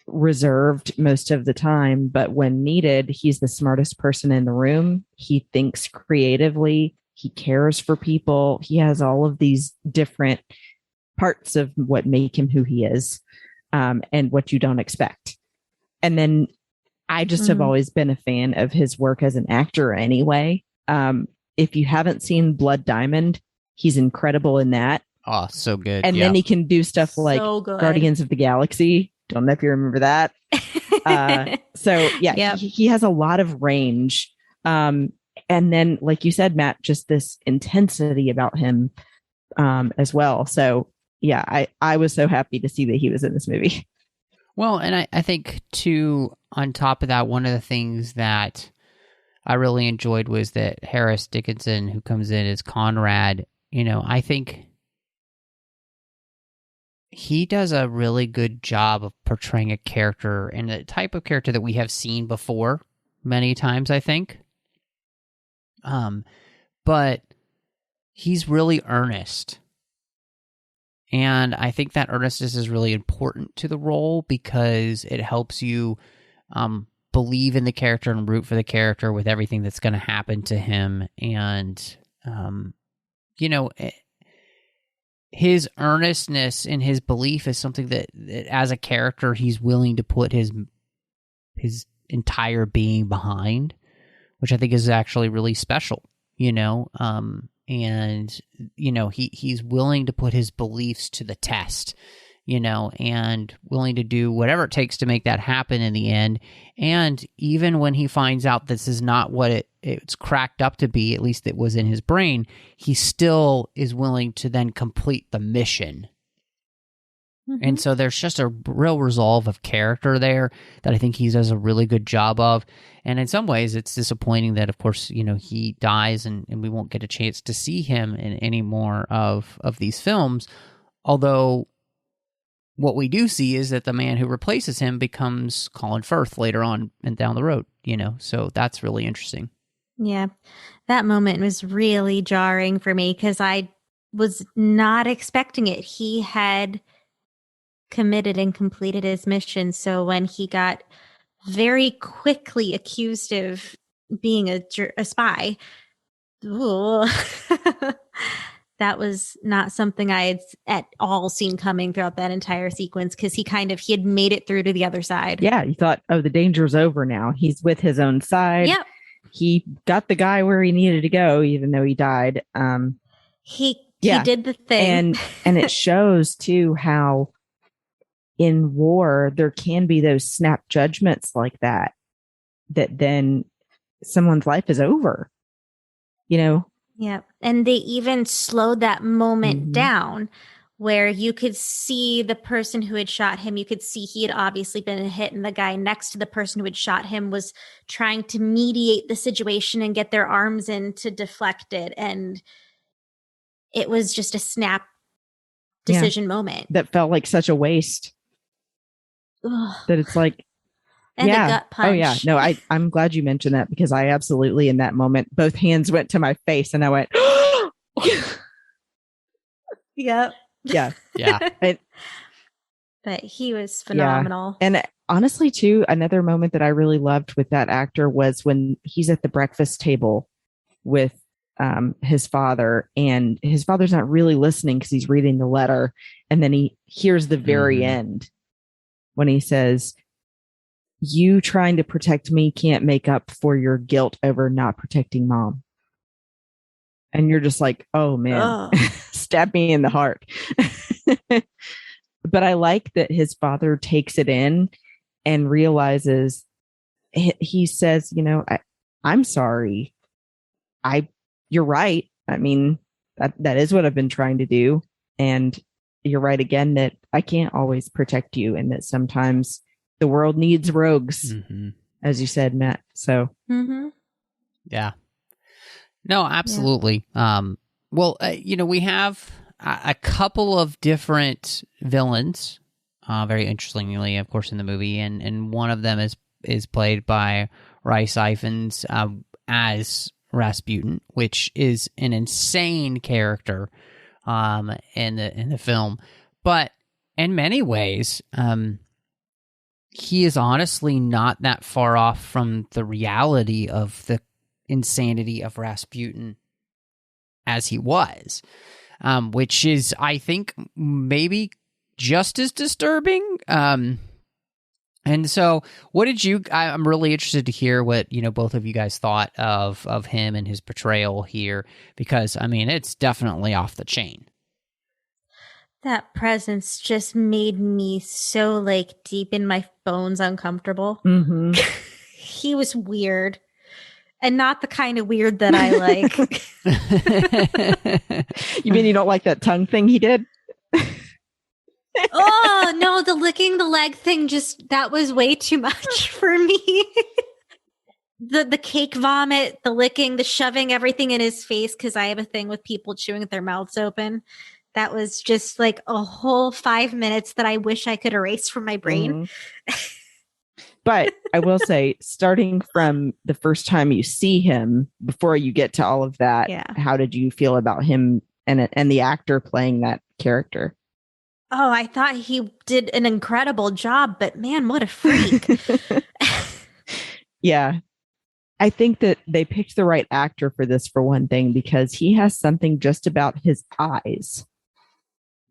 [SPEAKER 3] reserved most of the time, but when needed, he's the smartest person in the room. He thinks creatively. He cares for people. He has all of these different parts of what make him who he is, and what you don't expect. And then I just have always been a fan of his work as an actor anyway. If you haven't seen Blood Diamond, he's incredible in that.
[SPEAKER 2] Oh, so good.
[SPEAKER 3] And then he can do stuff like Guardians of the Galaxy. Don't know if you remember that. He has a lot of range. And then, like you said, Matt, just this intensity about him as well. So, yeah, I was so happy to see that he was in this movie.
[SPEAKER 2] Well, and I think, too, on top of that, one of the things that I really enjoyed was that Harris Dickinson, who comes in as Conrad, I think he does a really good job of portraying a character, and the type of character that we have seen before many times, I think. But he's really earnest. And I think that earnestness is really important to the role, because it helps you believe in the character and root for the character with everything that's going to happen to him. And, his earnestness and his belief is something that as a character, he's willing to put his entire being behind, which I think is actually really special, and, he's willing to put his beliefs to the test, and willing to do whatever it takes to make that happen in the end. And even when he finds out this is not what it's cracked up to be, at least it was in his brain, he still is willing to then complete the mission. Mm-hmm. And so there's just a real resolve of character there that I think he does a really good job of. And in some ways, it's disappointing that, of course, he dies and we won't get a chance to see him in any more of these films. Although what we do see is that the man who replaces him becomes Colin Firth later on and down the road, so that's really interesting.
[SPEAKER 4] Yeah, that moment was really jarring for me because I was not expecting it. He had committed and completed his mission. So when he got very quickly accused of being a spy, that was not something I had at all seen coming throughout that entire sequence, because he had made it through to the other side.
[SPEAKER 3] Yeah, you thought, the danger's over now. He's with his own side.
[SPEAKER 4] Yep.
[SPEAKER 3] He got the guy where he needed to go, even though he died.
[SPEAKER 4] He did the thing.
[SPEAKER 3] And it shows, too, how in war, there can be those snap judgments like that then someone's life is over,
[SPEAKER 4] Yeah. And they even slowed that moment down, where you could see the person who had shot him. You could see he had obviously been hit, and the guy next to the person who had shot him was trying to mediate the situation and get their arms in to deflect it. And it was just a snap decision moment.
[SPEAKER 3] That felt like such a waste.
[SPEAKER 4] Ugh.
[SPEAKER 3] That it's like,
[SPEAKER 4] and a gut punch.
[SPEAKER 3] Oh, yeah. No, I'm glad you mentioned that, because I absolutely, in that moment, both hands went to my face and I went,
[SPEAKER 4] Yep.
[SPEAKER 3] Yeah.
[SPEAKER 2] Yeah.
[SPEAKER 4] But he was phenomenal.
[SPEAKER 3] Yeah. And honestly, too, another moment that I really loved with that actor was when he's at the breakfast table with his father, and his father's not really listening because he's reading the letter. And then he hears the very end when he says, "You trying to protect me can't make up for your guilt over not protecting mom." And you're just like, oh man, stab me in the heart. But I like that his father takes it in and realizes he says, I'm sorry. You're right. I mean, that is what I've been trying to do. And you're right again that I can't always protect you, and that sometimes the world needs rogues, as you said, Matt. So,
[SPEAKER 2] yeah, no, absolutely. Yeah. Well, we have a couple of different villains, very interestingly, of course, in the movie, and one of them is played by Rhys Ifans as Rasputin, which is an insane character in the film. But in many ways, he is honestly not that far off from the reality of the insanity of Rasputin as he was, which is, I think, maybe just as disturbing. And so what did I'm really interested to hear what, both of you guys thought of him and his portrayal here, because, I mean, it's definitely off the chain.
[SPEAKER 4] That presence just made me so, deep in my bones uncomfortable. He was weird. And not the kind of weird that I like.
[SPEAKER 3] You mean you don't like that tongue thing he did?
[SPEAKER 4] Oh, no, the licking the leg thing, that was way too much for me. The cake vomit, the licking, the shoving everything in his face, because I have a thing with people chewing with their mouths open. That was just a whole 5 minutes that I wish I could erase from my brain.
[SPEAKER 3] But I will say, starting from the first time you see him, before you get to all of that, how did you feel about him and the actor playing that character?
[SPEAKER 4] Oh, I thought he did an incredible job, but man, what a freak.
[SPEAKER 3] Yeah. I think that they picked the right actor for this, for one thing, because he has something just about his eyes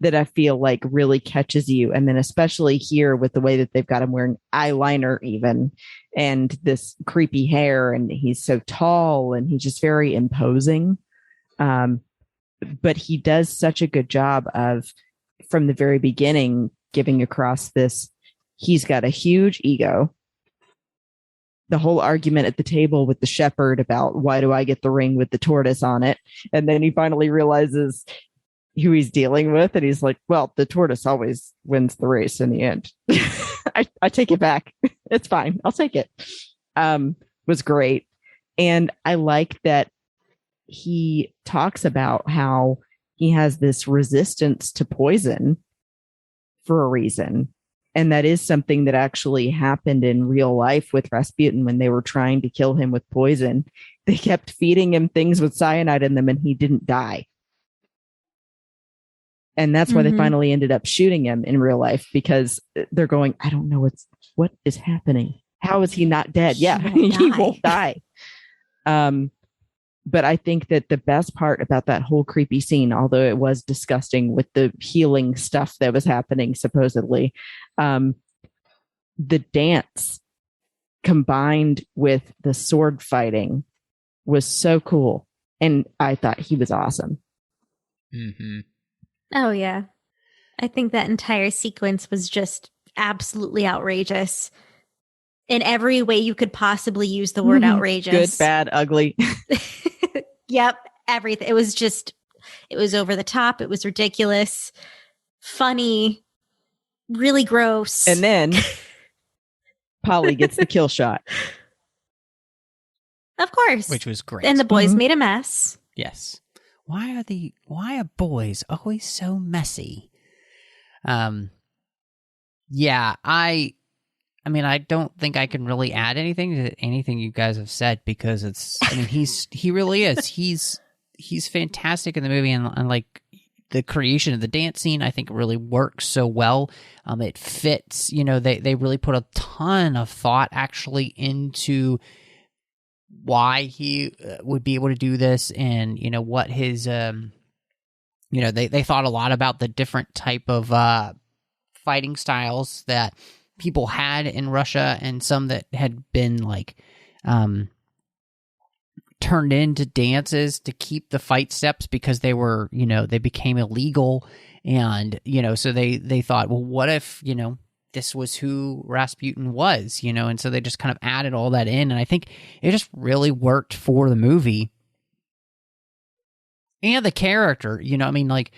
[SPEAKER 3] that I feel like really catches you. And then especially here with the way that they've got him wearing eyeliner even, and this creepy hair, and he's so tall and he's just very imposing. But he does such a good job of, from the very beginning, giving across this, he's got a huge ego. The whole argument at the table with the shepherd about why do I get the ring with the tortoise on it? And then he finally realizes who he's dealing with. And he's like, well, the tortoise always wins the race in the end. I take it back. It's fine. I'll take it. Was great. And I like that he talks about how he has this resistance to poison for a reason. And that is something that actually happened in real life with Rasputin when they were trying to kill him with poison. They kept feeding him things with cyanide in them and he didn't die. And that's why they finally ended up shooting him in real life, because they're going, I don't know what is happening. How is he not dead? He won't die. But I think that the best part about that whole creepy scene, although it was disgusting with the healing stuff that was happening, supposedly, the dance combined with the sword fighting was so cool. And I thought he was awesome.
[SPEAKER 4] Oh, yeah. I think that entire sequence was just absolutely outrageous. In every way you could possibly use the word outrageous.
[SPEAKER 3] Good, bad, ugly.
[SPEAKER 4] Yep, everything. It was over the top. It was ridiculous, funny, really gross.
[SPEAKER 3] And then Polly gets the kill shot.
[SPEAKER 4] Of course.
[SPEAKER 2] Which was great.
[SPEAKER 4] And the boys made a mess.
[SPEAKER 2] Yes. Why are boys always so messy? Yeah, I mean, I don't think I can really add anything to anything you guys have said, because he really is. He's fantastic in the movie, and like the creation of the dance scene, I think really works so well. It fits, they really put a ton of thought actually into why he would be able to do this, and what his they thought a lot about the different type of fighting styles that people had in Russia, and some that had been turned into dances to keep the fight steps because they were, they became illegal. And, so they thought, well, what if, this was who Rasputin was, and so they just kind of added all that in, and I think it just really worked for the movie and the character. Like,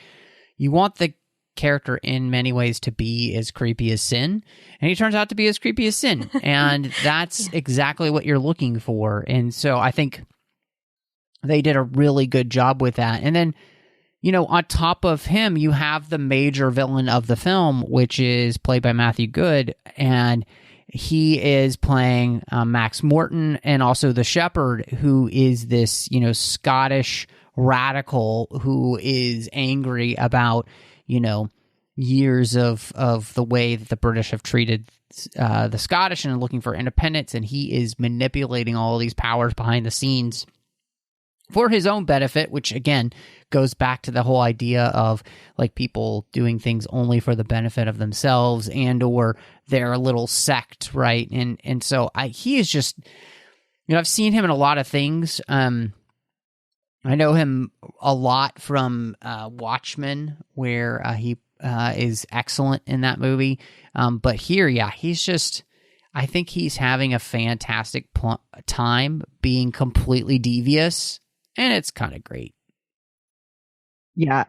[SPEAKER 2] you want the character in many ways to be as creepy as Sin, and he turns out to be as creepy as Sin, and that's exactly what you're looking for. And so I think they did a really good job with that. And then, on top of him, you have the major villain of the film, which is played by Matthew Good, and he is playing Max Morton, and also the Shepherd, who is this, Scottish radical who is angry about, years of the way that the British have treated the Scottish and looking for independence, and he is manipulating all of these powers behind the scenes for his own benefit, which again goes back to the whole idea of like people doing things only for the benefit of themselves and or their little sect, right? And so he is just, I've seen him in a lot of things. I know him a lot from Watchmen, where he is excellent in that movie. But here, he's just, I think he's having a fantastic time being completely devious, and it's kind of great.
[SPEAKER 3] Yeah.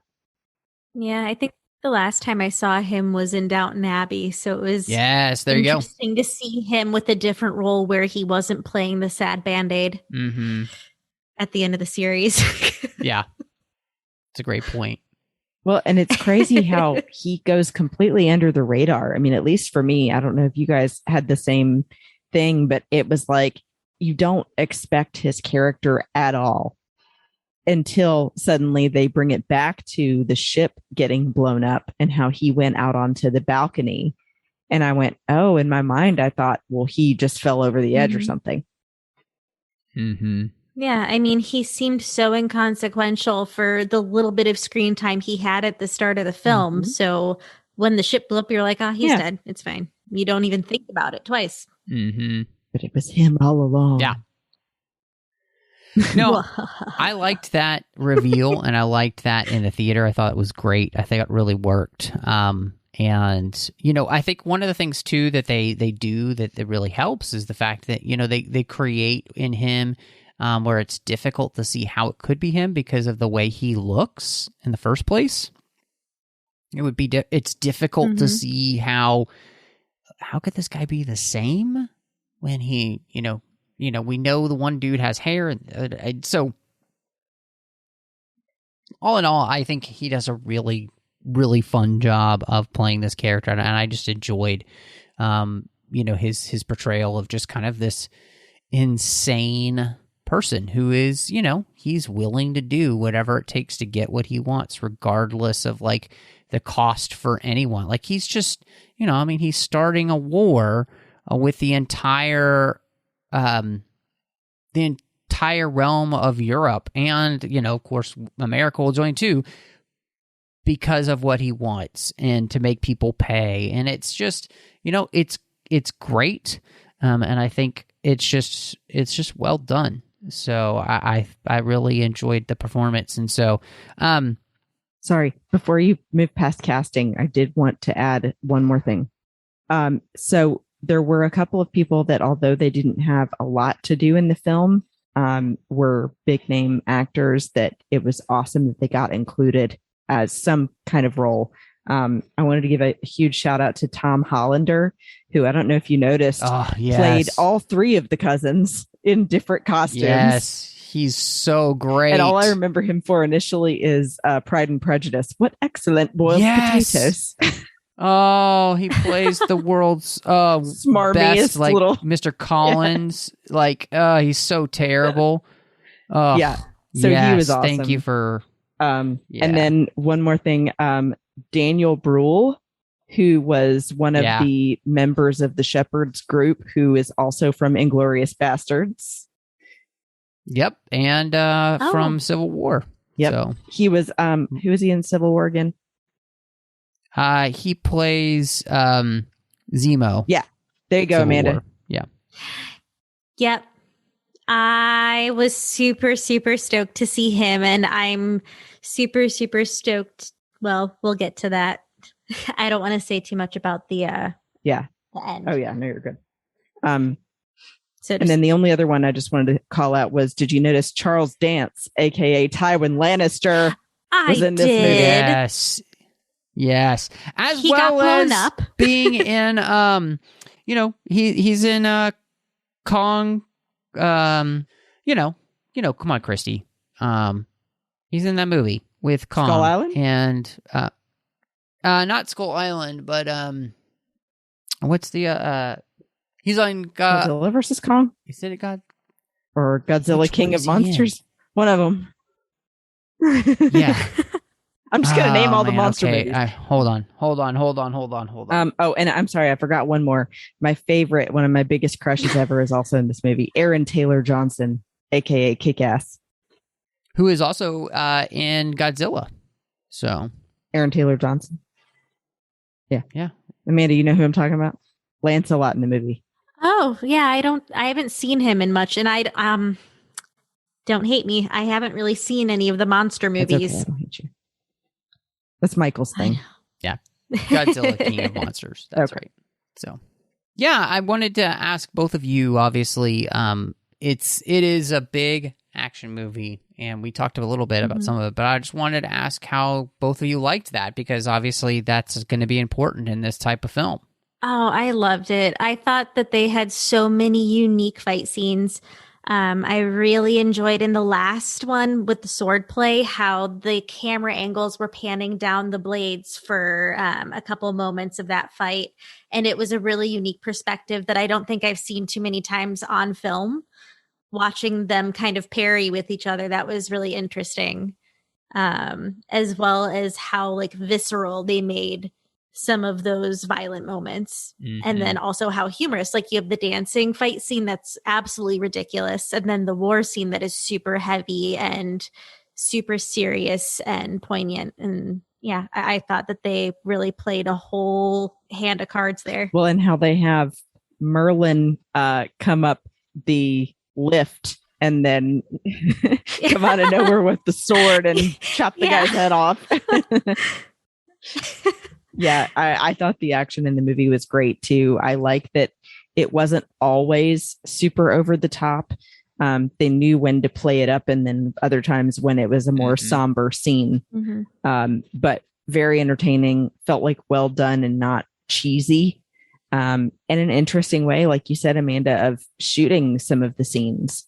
[SPEAKER 4] Yeah, I think the last time I saw him was in Downton Abbey, so it was
[SPEAKER 2] there you go.
[SPEAKER 4] Interesting to see him with a different role where he wasn't playing the sad Band-Aid at the end of the series.
[SPEAKER 2] Yeah, it's a great point.
[SPEAKER 3] Well, and it's crazy how he goes completely under the radar. I mean, at least for me, I don't know if you guys had the same thing, but it was like you don't expect his character at all until suddenly they bring it back to the ship getting blown up and how he went out onto the balcony. And I went, oh, in my mind, I thought, well, he just fell over the edge or something.
[SPEAKER 2] Mm-hmm.
[SPEAKER 4] Yeah, I mean, he seemed so inconsequential for the little bit of screen time he had at the start of the film.
[SPEAKER 3] Mm-hmm.
[SPEAKER 4] So when the ship blew up, you're like, oh, he's dead. It's fine. You don't even think about it twice.
[SPEAKER 2] Mm-hmm.
[SPEAKER 3] But it was him all along.
[SPEAKER 2] Yeah. No, I liked that reveal, and I liked that in the theater. I thought it was great. I think it really worked. And, I think one of the things, too, that they do that really helps is the fact that, they create in him where it's difficult to see how it could be him because of the way he looks in the first place. It would be it's difficult to see how could this guy be the same when he, we know the one dude has hair, and so all in all, I think he does a really, really fun job of playing this character, and I just enjoyed, his portrayal of just kind of this insane person who is, he's willing to do whatever it takes to get what he wants, regardless of like the cost for anyone. Like he's just, he's starting a war with the entire realm of Europe, and of course America will join too, because of what he wants and to make people pay. And it's just, it's great, and I think it's just well done. So I really enjoyed the performance. And so
[SPEAKER 3] sorry, before you move past casting, I did want to add one more thing. So there were a couple of people that, although they didn't have a lot to do in the film, were big name actors that it was awesome that they got included as some kind of role. I wanted to give a huge shout out to Tom Hollander, who, I don't know if you noticed, played all three of the cousins in different costumes.
[SPEAKER 2] Yes, he's so great.
[SPEAKER 3] And all I remember him for initially is Pride and Prejudice. What excellent boiled potatoes.
[SPEAKER 2] Oh, he plays the world's
[SPEAKER 3] smarmiest
[SPEAKER 2] best, like
[SPEAKER 3] little
[SPEAKER 2] Mr. Collins. Yeah. Like, he's so terrible.
[SPEAKER 3] Yeah. So he was awesome.
[SPEAKER 2] Thank you for.
[SPEAKER 3] And then one more thing, Daniel Bruhl, who was one of the members of the Shepherds group, who is also from Inglourious Bastards.
[SPEAKER 2] Yep, and from Civil War.
[SPEAKER 3] Yep, so. He was. Who was he in Civil War again?
[SPEAKER 2] He plays Zemo.
[SPEAKER 3] Yeah, there you go, Civil Amanda.
[SPEAKER 2] War. Yeah.
[SPEAKER 4] Yep. I was super, super stoked to see him, and I'm super, super stoked. Well, we'll get to that. I don't want to say too much about the
[SPEAKER 3] Yeah.
[SPEAKER 4] The end.
[SPEAKER 3] Oh yeah, no, you're good.
[SPEAKER 4] So
[SPEAKER 3] and then the only other one I just wanted to call out was, did you notice Charles Dance, aka Tywin Lannister, was in this movie?
[SPEAKER 2] Yes. As
[SPEAKER 4] he
[SPEAKER 2] well
[SPEAKER 4] got blown
[SPEAKER 2] as
[SPEAKER 4] up.
[SPEAKER 2] being in he's in Kong, come on, Christy. He's in that movie with Kong.
[SPEAKER 3] Skull Island?
[SPEAKER 2] And not Skull Island, but what's the he's on
[SPEAKER 3] Godzilla versus Kong?
[SPEAKER 2] Is it God?
[SPEAKER 3] Or Godzilla King of Monsters? One of them.
[SPEAKER 2] Yeah.
[SPEAKER 3] I'm just going to name all the monster
[SPEAKER 2] okay.
[SPEAKER 3] movies.
[SPEAKER 2] Hold on.
[SPEAKER 3] Oh, and I'm sorry, I forgot one more. My favorite, one of my biggest crushes ever is also in this movie, Aaron Taylor Johnson, aka Kick-Ass.
[SPEAKER 2] Who is also in Godzilla. So
[SPEAKER 3] Aaron Taylor Johnson. Yeah.
[SPEAKER 2] Yeah.
[SPEAKER 3] Amanda, you know who I'm talking about? Lancelot in the movie.
[SPEAKER 4] Oh, yeah, I haven't seen him in much, and I don't hate me. I haven't really seen any of the monster movies.
[SPEAKER 3] That's okay, I don't hate you. That's Michael's thing.
[SPEAKER 2] Yeah. Godzilla King of Monsters. That's right. So, yeah, I wanted to ask both of you, obviously, it is a big action movie, and we talked a little bit about some of it, but I just wanted to ask how both of you liked that, because obviously that's going to be important in this type of film.
[SPEAKER 4] Oh, I loved it. I thought that they had so many unique fight scenes. I really enjoyed in the last one with the sword play how the camera angles were panning down the blades for a couple moments of that fight. And it was a really unique perspective that I don't think I've seen too many times on film. Watching them kind of parry with each other, that was really interesting. As well as how like visceral they made some of those violent moments. And then also how humorous, like you have the dancing fight scene that's absolutely ridiculous, and then the war scene that is super heavy and super serious and poignant. And yeah, I thought that they really played a whole hand of cards there.
[SPEAKER 3] Well, and how they have Merlin come up the lift and then come out of nowhere with the sword and chop the guy's head off. Yeah, I thought the action in the movie was great too. I like that it wasn't always super over the top. They knew when to play it up, and then other times when it was a more somber scene. But very entertaining, felt like well done and not cheesy. And an interesting way, like you said, Amanda, of shooting some of the scenes,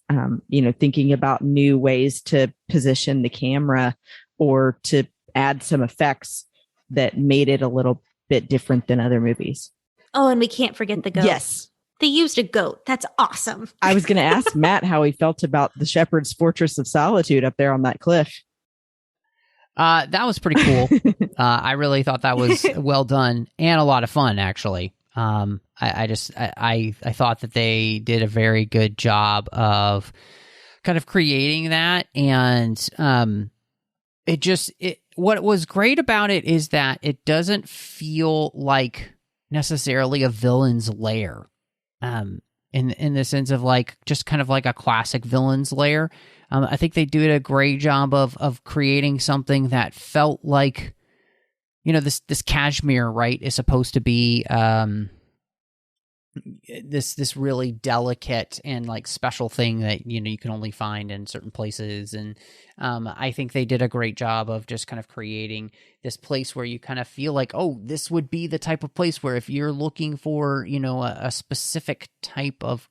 [SPEAKER 3] thinking about new ways to position the camera or to add some effects that made it a little bit different than other movies.
[SPEAKER 4] Oh, and we can't forget the goat.
[SPEAKER 3] Yes.
[SPEAKER 4] They used a goat. That's awesome.
[SPEAKER 3] I was going to ask Matt how he felt about the Shepherd's Fortress of Solitude up there on that cliff.
[SPEAKER 2] That was pretty cool. I really thought that was well done and a lot of fun, actually. I thought that they did a very good job of kind of creating that, and what was great about it is that it doesn't feel like necessarily a villain's lair, in the sense of like just kind of like a classic villain's lair. I think they did a great job of creating something that felt like, this cashmere, right, is supposed to be this really delicate and like special thing that you can only find in certain places, and I think they did a great job of just kind of creating this place where you kind of feel like, oh, this would be the type of place where if you're looking for a specific type of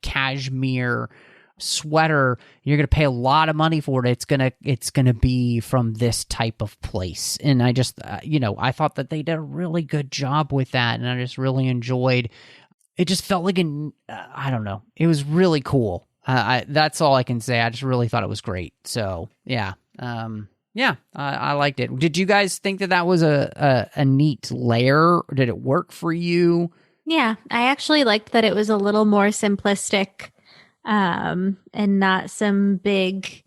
[SPEAKER 2] cashmere sweater, you're gonna pay a lot of money for it. It's gonna be from this type of place, and I just I thought that they did a really good job with that, and I just really enjoyed. It just felt like I don't know. It was really cool. That's all I can say. I just really thought it was great. So yeah, I liked it. Did you guys think that was a neat layer? Did it work for you?
[SPEAKER 4] Yeah, I actually liked that it was a little more simplistic, and not some big,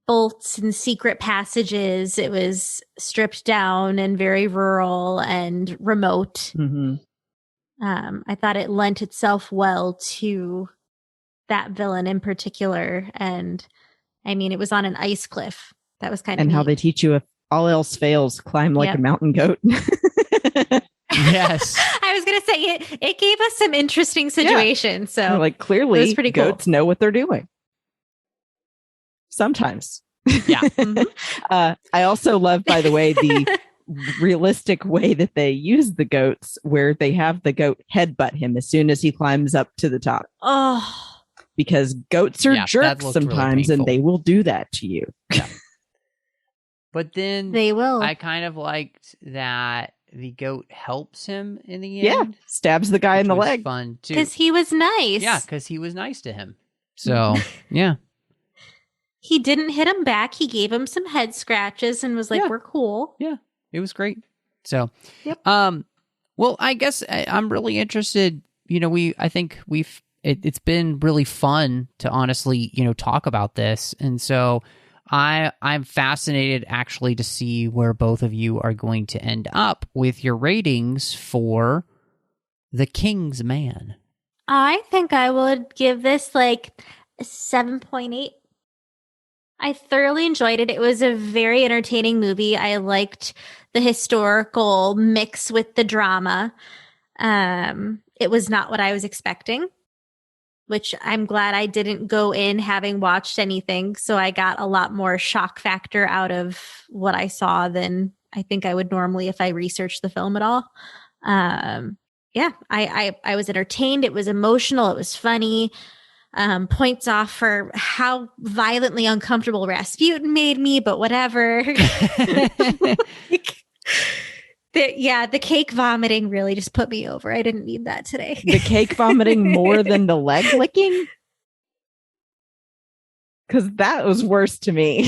[SPEAKER 4] bolts and secret passages. It was stripped down and very rural and remote. I thought it lent itself well to that villain in particular. And I mean, it was on an ice cliff. That was kind of
[SPEAKER 3] neat. How they teach you if all else fails, climb like a mountain goat.
[SPEAKER 2] Yes.
[SPEAKER 4] I was going to say it gave us some interesting situations. So
[SPEAKER 3] like clearly
[SPEAKER 4] it was pretty cool.
[SPEAKER 3] goats know what they're doing. Sometimes.
[SPEAKER 2] Yeah.
[SPEAKER 3] I also love, by the way, the realistic way that they use the goats, where they have the goat headbutt him as soon as he climbs up to the top.
[SPEAKER 4] Oh,
[SPEAKER 3] because goats are jerks sometimes,
[SPEAKER 2] really
[SPEAKER 3] and they will do that to you.
[SPEAKER 2] Yeah. But then
[SPEAKER 4] they will.
[SPEAKER 2] I kind of liked that the goat helps him in the
[SPEAKER 3] Yeah,
[SPEAKER 2] end.
[SPEAKER 3] stabs the guy in the leg.
[SPEAKER 2] Fun too,
[SPEAKER 4] because he was nice.
[SPEAKER 2] Yeah, because he was nice to him. So yeah.
[SPEAKER 4] He didn't hit him back. He gave him some head scratches and was like, "We're cool."
[SPEAKER 2] Yeah, it was great. So,
[SPEAKER 4] yep.
[SPEAKER 2] Well, I guess I'm really interested. I think it's been really fun to honestly, talk about this, and so I'm fascinated actually to see where both of you are going to end up with your ratings for The Kingsman.
[SPEAKER 4] I think I would give this like a 7.8. I thoroughly enjoyed it. It was a very entertaining movie. I liked the historical mix with the drama. It was not what I was expecting, which I'm glad I didn't go in having watched anything. So I got a lot more shock factor out of what I saw than I think I would normally if I researched the film at all. Yeah, I was entertained. It was emotional. It was funny. Points off for how violently uncomfortable Rasputin made me, but whatever. The cake vomiting really just put me over. I didn't need that today.
[SPEAKER 3] The cake vomiting more than the leg licking? Because that was worse to me.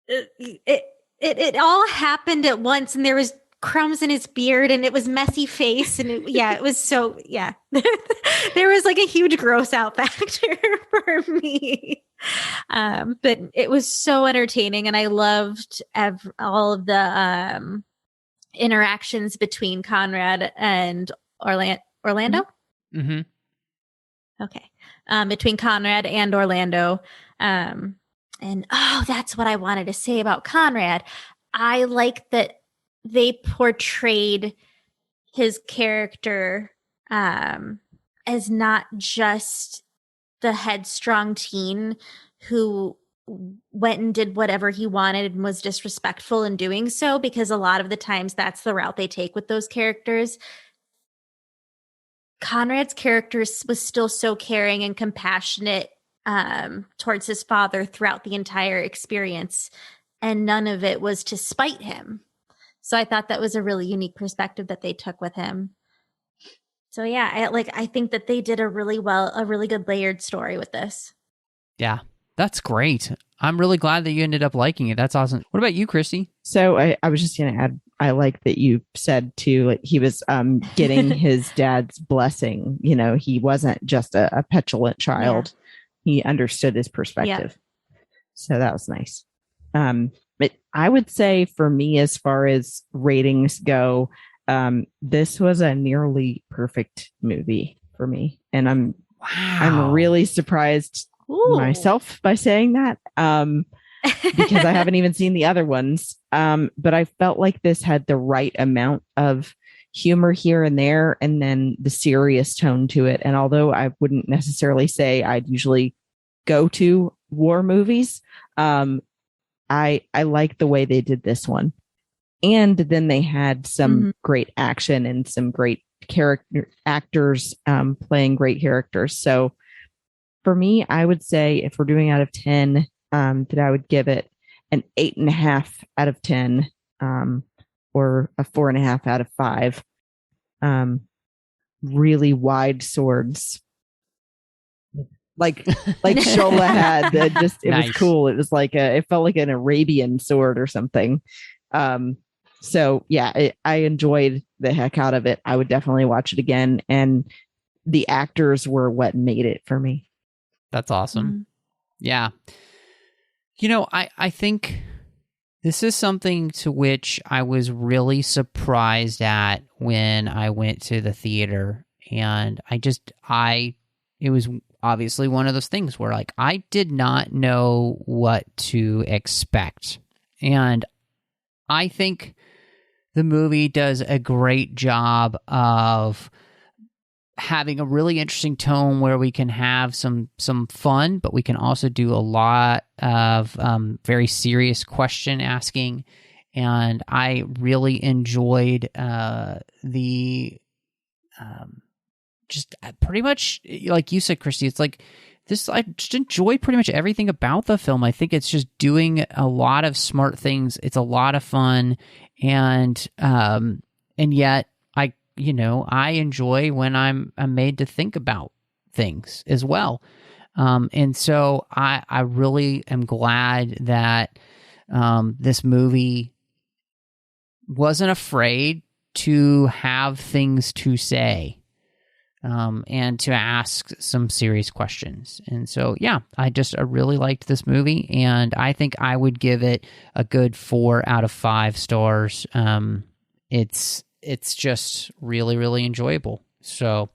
[SPEAKER 4] It all happened at once, and there was crumbs in his beard, and it was messy face, and it was so there was like a huge gross out factor for me, but it was so entertaining, and I loved all of the interactions between Conrad and Orlando.
[SPEAKER 2] Mm-hmm.
[SPEAKER 4] Okay, between Conrad and Orlando, and that's what I wanted to say about Conrad. I like that they portrayed his character as not just the headstrong teen who went and did whatever he wanted and was disrespectful in doing so, because a lot of the times that's the route they take with those characters. Conrad's character was still so caring and compassionate towards his father throughout the entire experience, and none of it was to spite him. So I thought that was a really unique perspective that they took with him. So yeah, I think that they did a really good layered story with this.
[SPEAKER 2] Yeah, that's great. I'm really glad that you ended up liking it. That's awesome. What about you, Christy?
[SPEAKER 3] So I was just going to add, I like that you said too, like he was getting his dad's blessing. He wasn't just a petulant child. Yeah. He understood his perspective. Yeah. So that was nice. But I would say for me, as far as ratings go, this was a nearly perfect movie for me. And I'm really surprised myself by saying that, because I haven't even seen the other ones. But I felt like this had the right amount of humor here and there, and then the serious tone to it. And although I wouldn't necessarily say I'd usually go to war movies, I like the way they did this one. And then they had some great action and some great actors playing great characters. So for me, I would say if we're doing out of 10, that I would give it an 8.5 out of 10, or a 4.5 out of 5. Really wide swords. Like Shola had, it
[SPEAKER 2] Nice.
[SPEAKER 3] was cool. It was like it felt like an Arabian sword or something. So yeah, I enjoyed the heck out of it. I would definitely watch it again. And the actors were what made it for me.
[SPEAKER 2] That's awesome. Yeah. I think this is something to which I was really surprised at when I went to the theater. And it was obviously one of those things where I did not know what to expect. And I think the movie does a great job of having a really interesting tone where we can have some fun, but we can also do a lot of very serious question asking. And I really enjoyed just pretty much like you said, Christy. It's like this. I just enjoy pretty much everything about the film. I think it's just doing a lot of smart things. It's a lot of fun, and yet I enjoy when I'm made to think about things as well. And so I really am glad that this movie wasn't afraid to have things to say and to ask some serious questions. And so, yeah, I really liked this movie, and I think I would give it a good 4 out of 5 stars. It's just really, really enjoyable. So,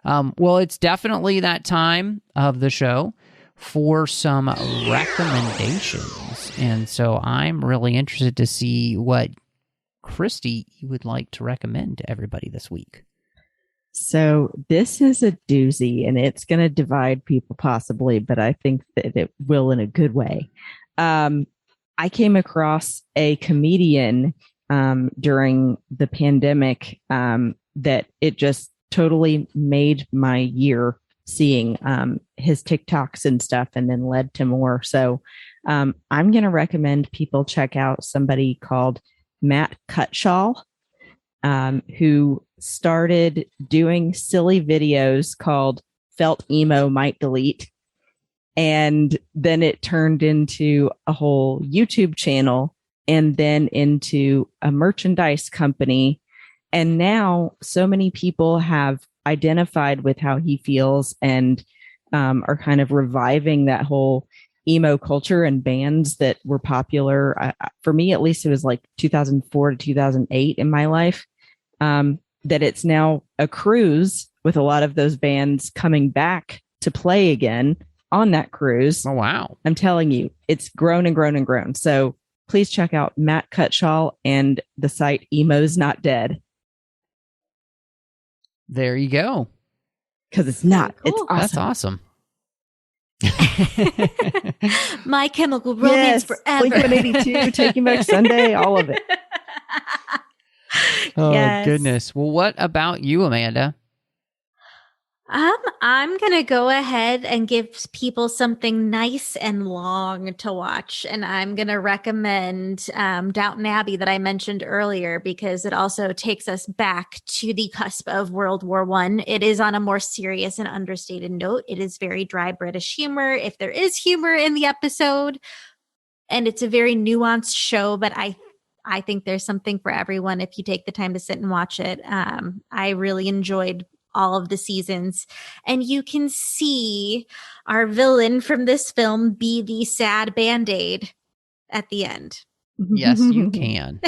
[SPEAKER 2] well, it's definitely that time of the show for some recommendations. And so I'm really interested to see what, Christy, you would like to recommend to everybody this week.
[SPEAKER 3] So this is a doozy, and it's going to divide people possibly, but I think that it will in a good way. I came across a comedian during the pandemic that it just totally made my year, seeing his TikToks and stuff, and then led to more. So I'm going to recommend people check out somebody called Matt Cutshall, who started doing silly videos called Felt Emo Might Delete. And then it turned into a whole YouTube channel, and then into a merchandise company. And now so many people have identified with how he feels and are kind of reviving that whole emo culture and bands that were popular. For me, at least, it was like 2004 to 2008 in my life. That it's now a cruise with a lot of those bands coming back to play again on that cruise.
[SPEAKER 2] Oh, wow.
[SPEAKER 3] I'm telling you, it's grown and grown and grown. So please check out Matt Cutshall and the site Emo's Not Dead.
[SPEAKER 2] There you go.
[SPEAKER 3] Because it's not.
[SPEAKER 4] Cool.
[SPEAKER 3] It's awesome.
[SPEAKER 2] That's awesome.
[SPEAKER 4] My Chemical Romance forever.
[SPEAKER 3] Blink-182, Taking Back Sunday, all of it.
[SPEAKER 2] Oh,
[SPEAKER 4] Yes.
[SPEAKER 2] goodness. Well, what about you, Amanda?
[SPEAKER 4] I'm going to go ahead and give people something nice and long to watch. And I'm going to recommend Downton Abbey that I mentioned earlier, because it also takes us back to the cusp of World War I. It is on a more serious and understated note. It is very dry British humor, if there is humor in the episode. And it's a very nuanced show, but I think there's something for everyone if you take the time to sit and watch it. I really enjoyed all of the seasons, and you can see our villain from this film be the sad Band-Aid at the end.
[SPEAKER 2] Yes, you can.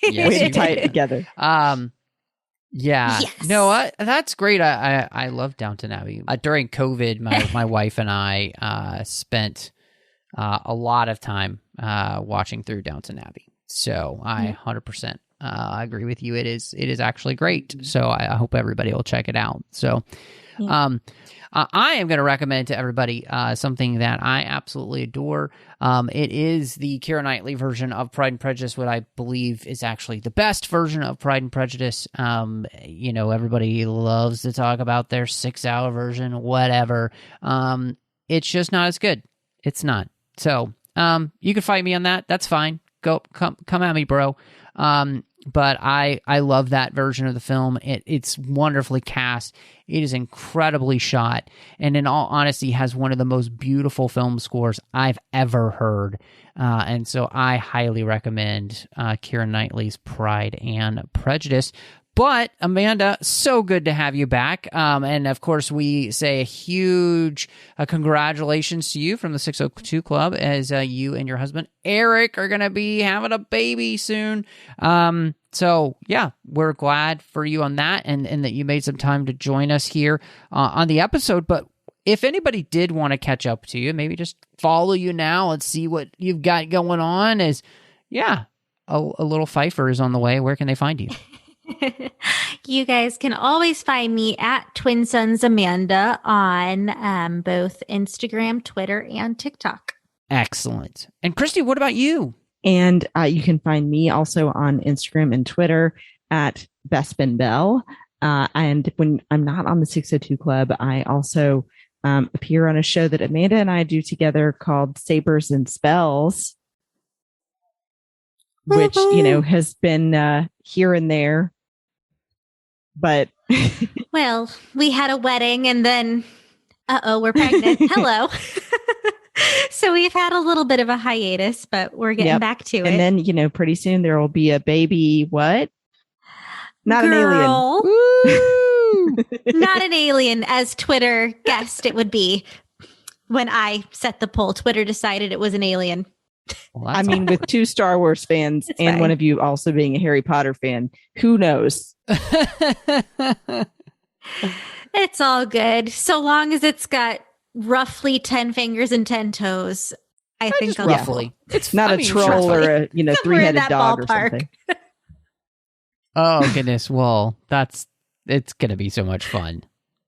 [SPEAKER 2] Yes,
[SPEAKER 3] Way to
[SPEAKER 2] you
[SPEAKER 3] tie it
[SPEAKER 2] can.
[SPEAKER 3] together.
[SPEAKER 2] Yeah.
[SPEAKER 4] Yes.
[SPEAKER 2] No, that's great. I love Downton Abbey. During COVID, my wife and I spent a lot of time watching through Downton Abbey. So I 100% agree with you. It is actually great. So I hope everybody will check it out. So I am going to recommend to everybody something that I absolutely adore. It is the Keira Knightley version of Pride and Prejudice, what I believe is actually the best version of Pride and Prejudice. Everybody loves to talk about their 6-hour version, whatever. It's just not as good. It's not. So you can fight me on that. That's fine. Come at me, bro. But I love that version of the film. It's wonderfully cast. It is incredibly shot, and in all honesty, has one of the most beautiful film scores I've ever heard. And so I highly recommend Keira Knightley's Pride and Prejudice. But Amanda, so good to have you back. And of course, we say a huge congratulations to you from the 602 Club, as you and your husband Eric are going to be having a baby soon. So yeah, we're glad for you on that, and that you made some time to join us here on the episode. But if anybody did want to catch up to you, maybe just follow you now and see what you've got going on, a little Pfeifer is on the way, where can they find you?
[SPEAKER 4] You guys can always find me at Twin Sons Amanda on both Instagram, Twitter, and TikTok.
[SPEAKER 2] Excellent. And Christy, what about you?
[SPEAKER 3] And you can find me also on Instagram and Twitter at Bespin Bell. And when I'm not on the 602 Club, I also appear on a show that Amanda and I do together called Sabers and Spells, which, has been here and there. But
[SPEAKER 4] well, we had a wedding and then, we're pregnant. Hello. So we've had a little bit of a hiatus, but we're getting back to it.
[SPEAKER 3] And then, pretty soon there will be a baby. What? Not
[SPEAKER 4] Girl.
[SPEAKER 3] an alien.
[SPEAKER 4] Not an alien, as Twitter guessed it would be. When I set the poll, Twitter decided it was an alien.
[SPEAKER 2] Well,
[SPEAKER 3] I mean, with 2 Star Wars fans and one of you also being a Harry Potter fan, who knows?
[SPEAKER 4] It's all good. So long as it's got roughly 10 fingers and 10 toes, I think
[SPEAKER 2] just roughly.
[SPEAKER 3] It's not a troll or a 3-headed dog or something.
[SPEAKER 2] Oh, goodness. Well, it's going to be so much fun.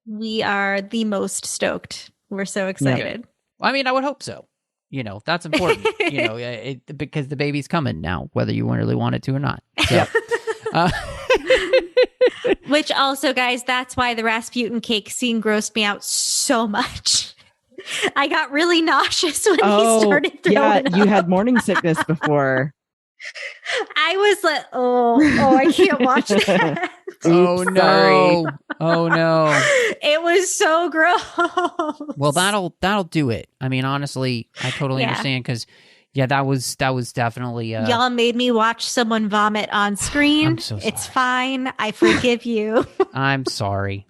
[SPEAKER 4] We are the most stoked. We're so excited.
[SPEAKER 2] Yep. I mean, I would hope so. That's important, because the baby's coming now, whether you really want it to or not. So,
[SPEAKER 4] which also, guys, that's why the Rasputin cake scene grossed me out so much. I got really nauseous when he started throwing up.
[SPEAKER 3] You had morning sickness before.
[SPEAKER 4] I was like, I can't watch that.
[SPEAKER 2] Oh, no.
[SPEAKER 3] Sorry.
[SPEAKER 2] Oh, no.
[SPEAKER 4] It was so gross.
[SPEAKER 2] Well, that'll do it. I mean, honestly, I totally understand because, that was definitely.
[SPEAKER 4] Y'all made me watch someone vomit on screen.
[SPEAKER 2] I'm so sorry.
[SPEAKER 4] It's fine. I forgive you.
[SPEAKER 2] I'm sorry.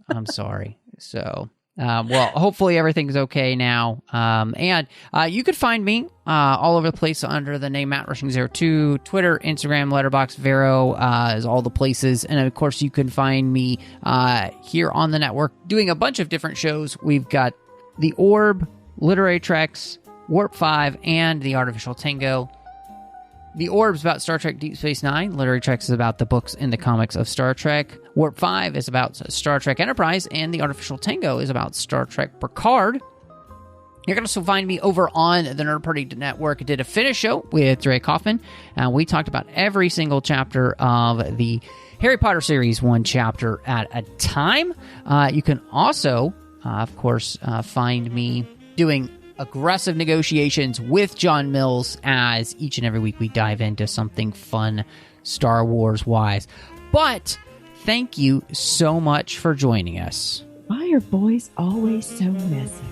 [SPEAKER 2] So, well, hopefully everything's okay now. And you could find me all over the place under the name Matt Rushing02, Twitter, Instagram, Letterboxd, Vero is all the places. And of course, you can find me here on the network doing a bunch of different shows. We've got The Orb, Literary Treks, Warp 5, and The Artificial Tango. The Orb's about Star Trek Deep Space Nine. Literary Treks is about the books and the comics of Star Trek. Warp 5 is about Star Trek Enterprise, and The Artificial Tango is about Star Trek Picard. You're going to also find me over on the Nerd Party Network. I did a finish show with Dre Kaufman, and we talked about every single chapter of the Harry Potter series, one chapter at a time. You can also, of course, find me doing aggressive negotiations with John Mills as each and every week we dive into something fun Star Wars wise. But thank you so much for joining us.
[SPEAKER 3] Why are boys always so messy?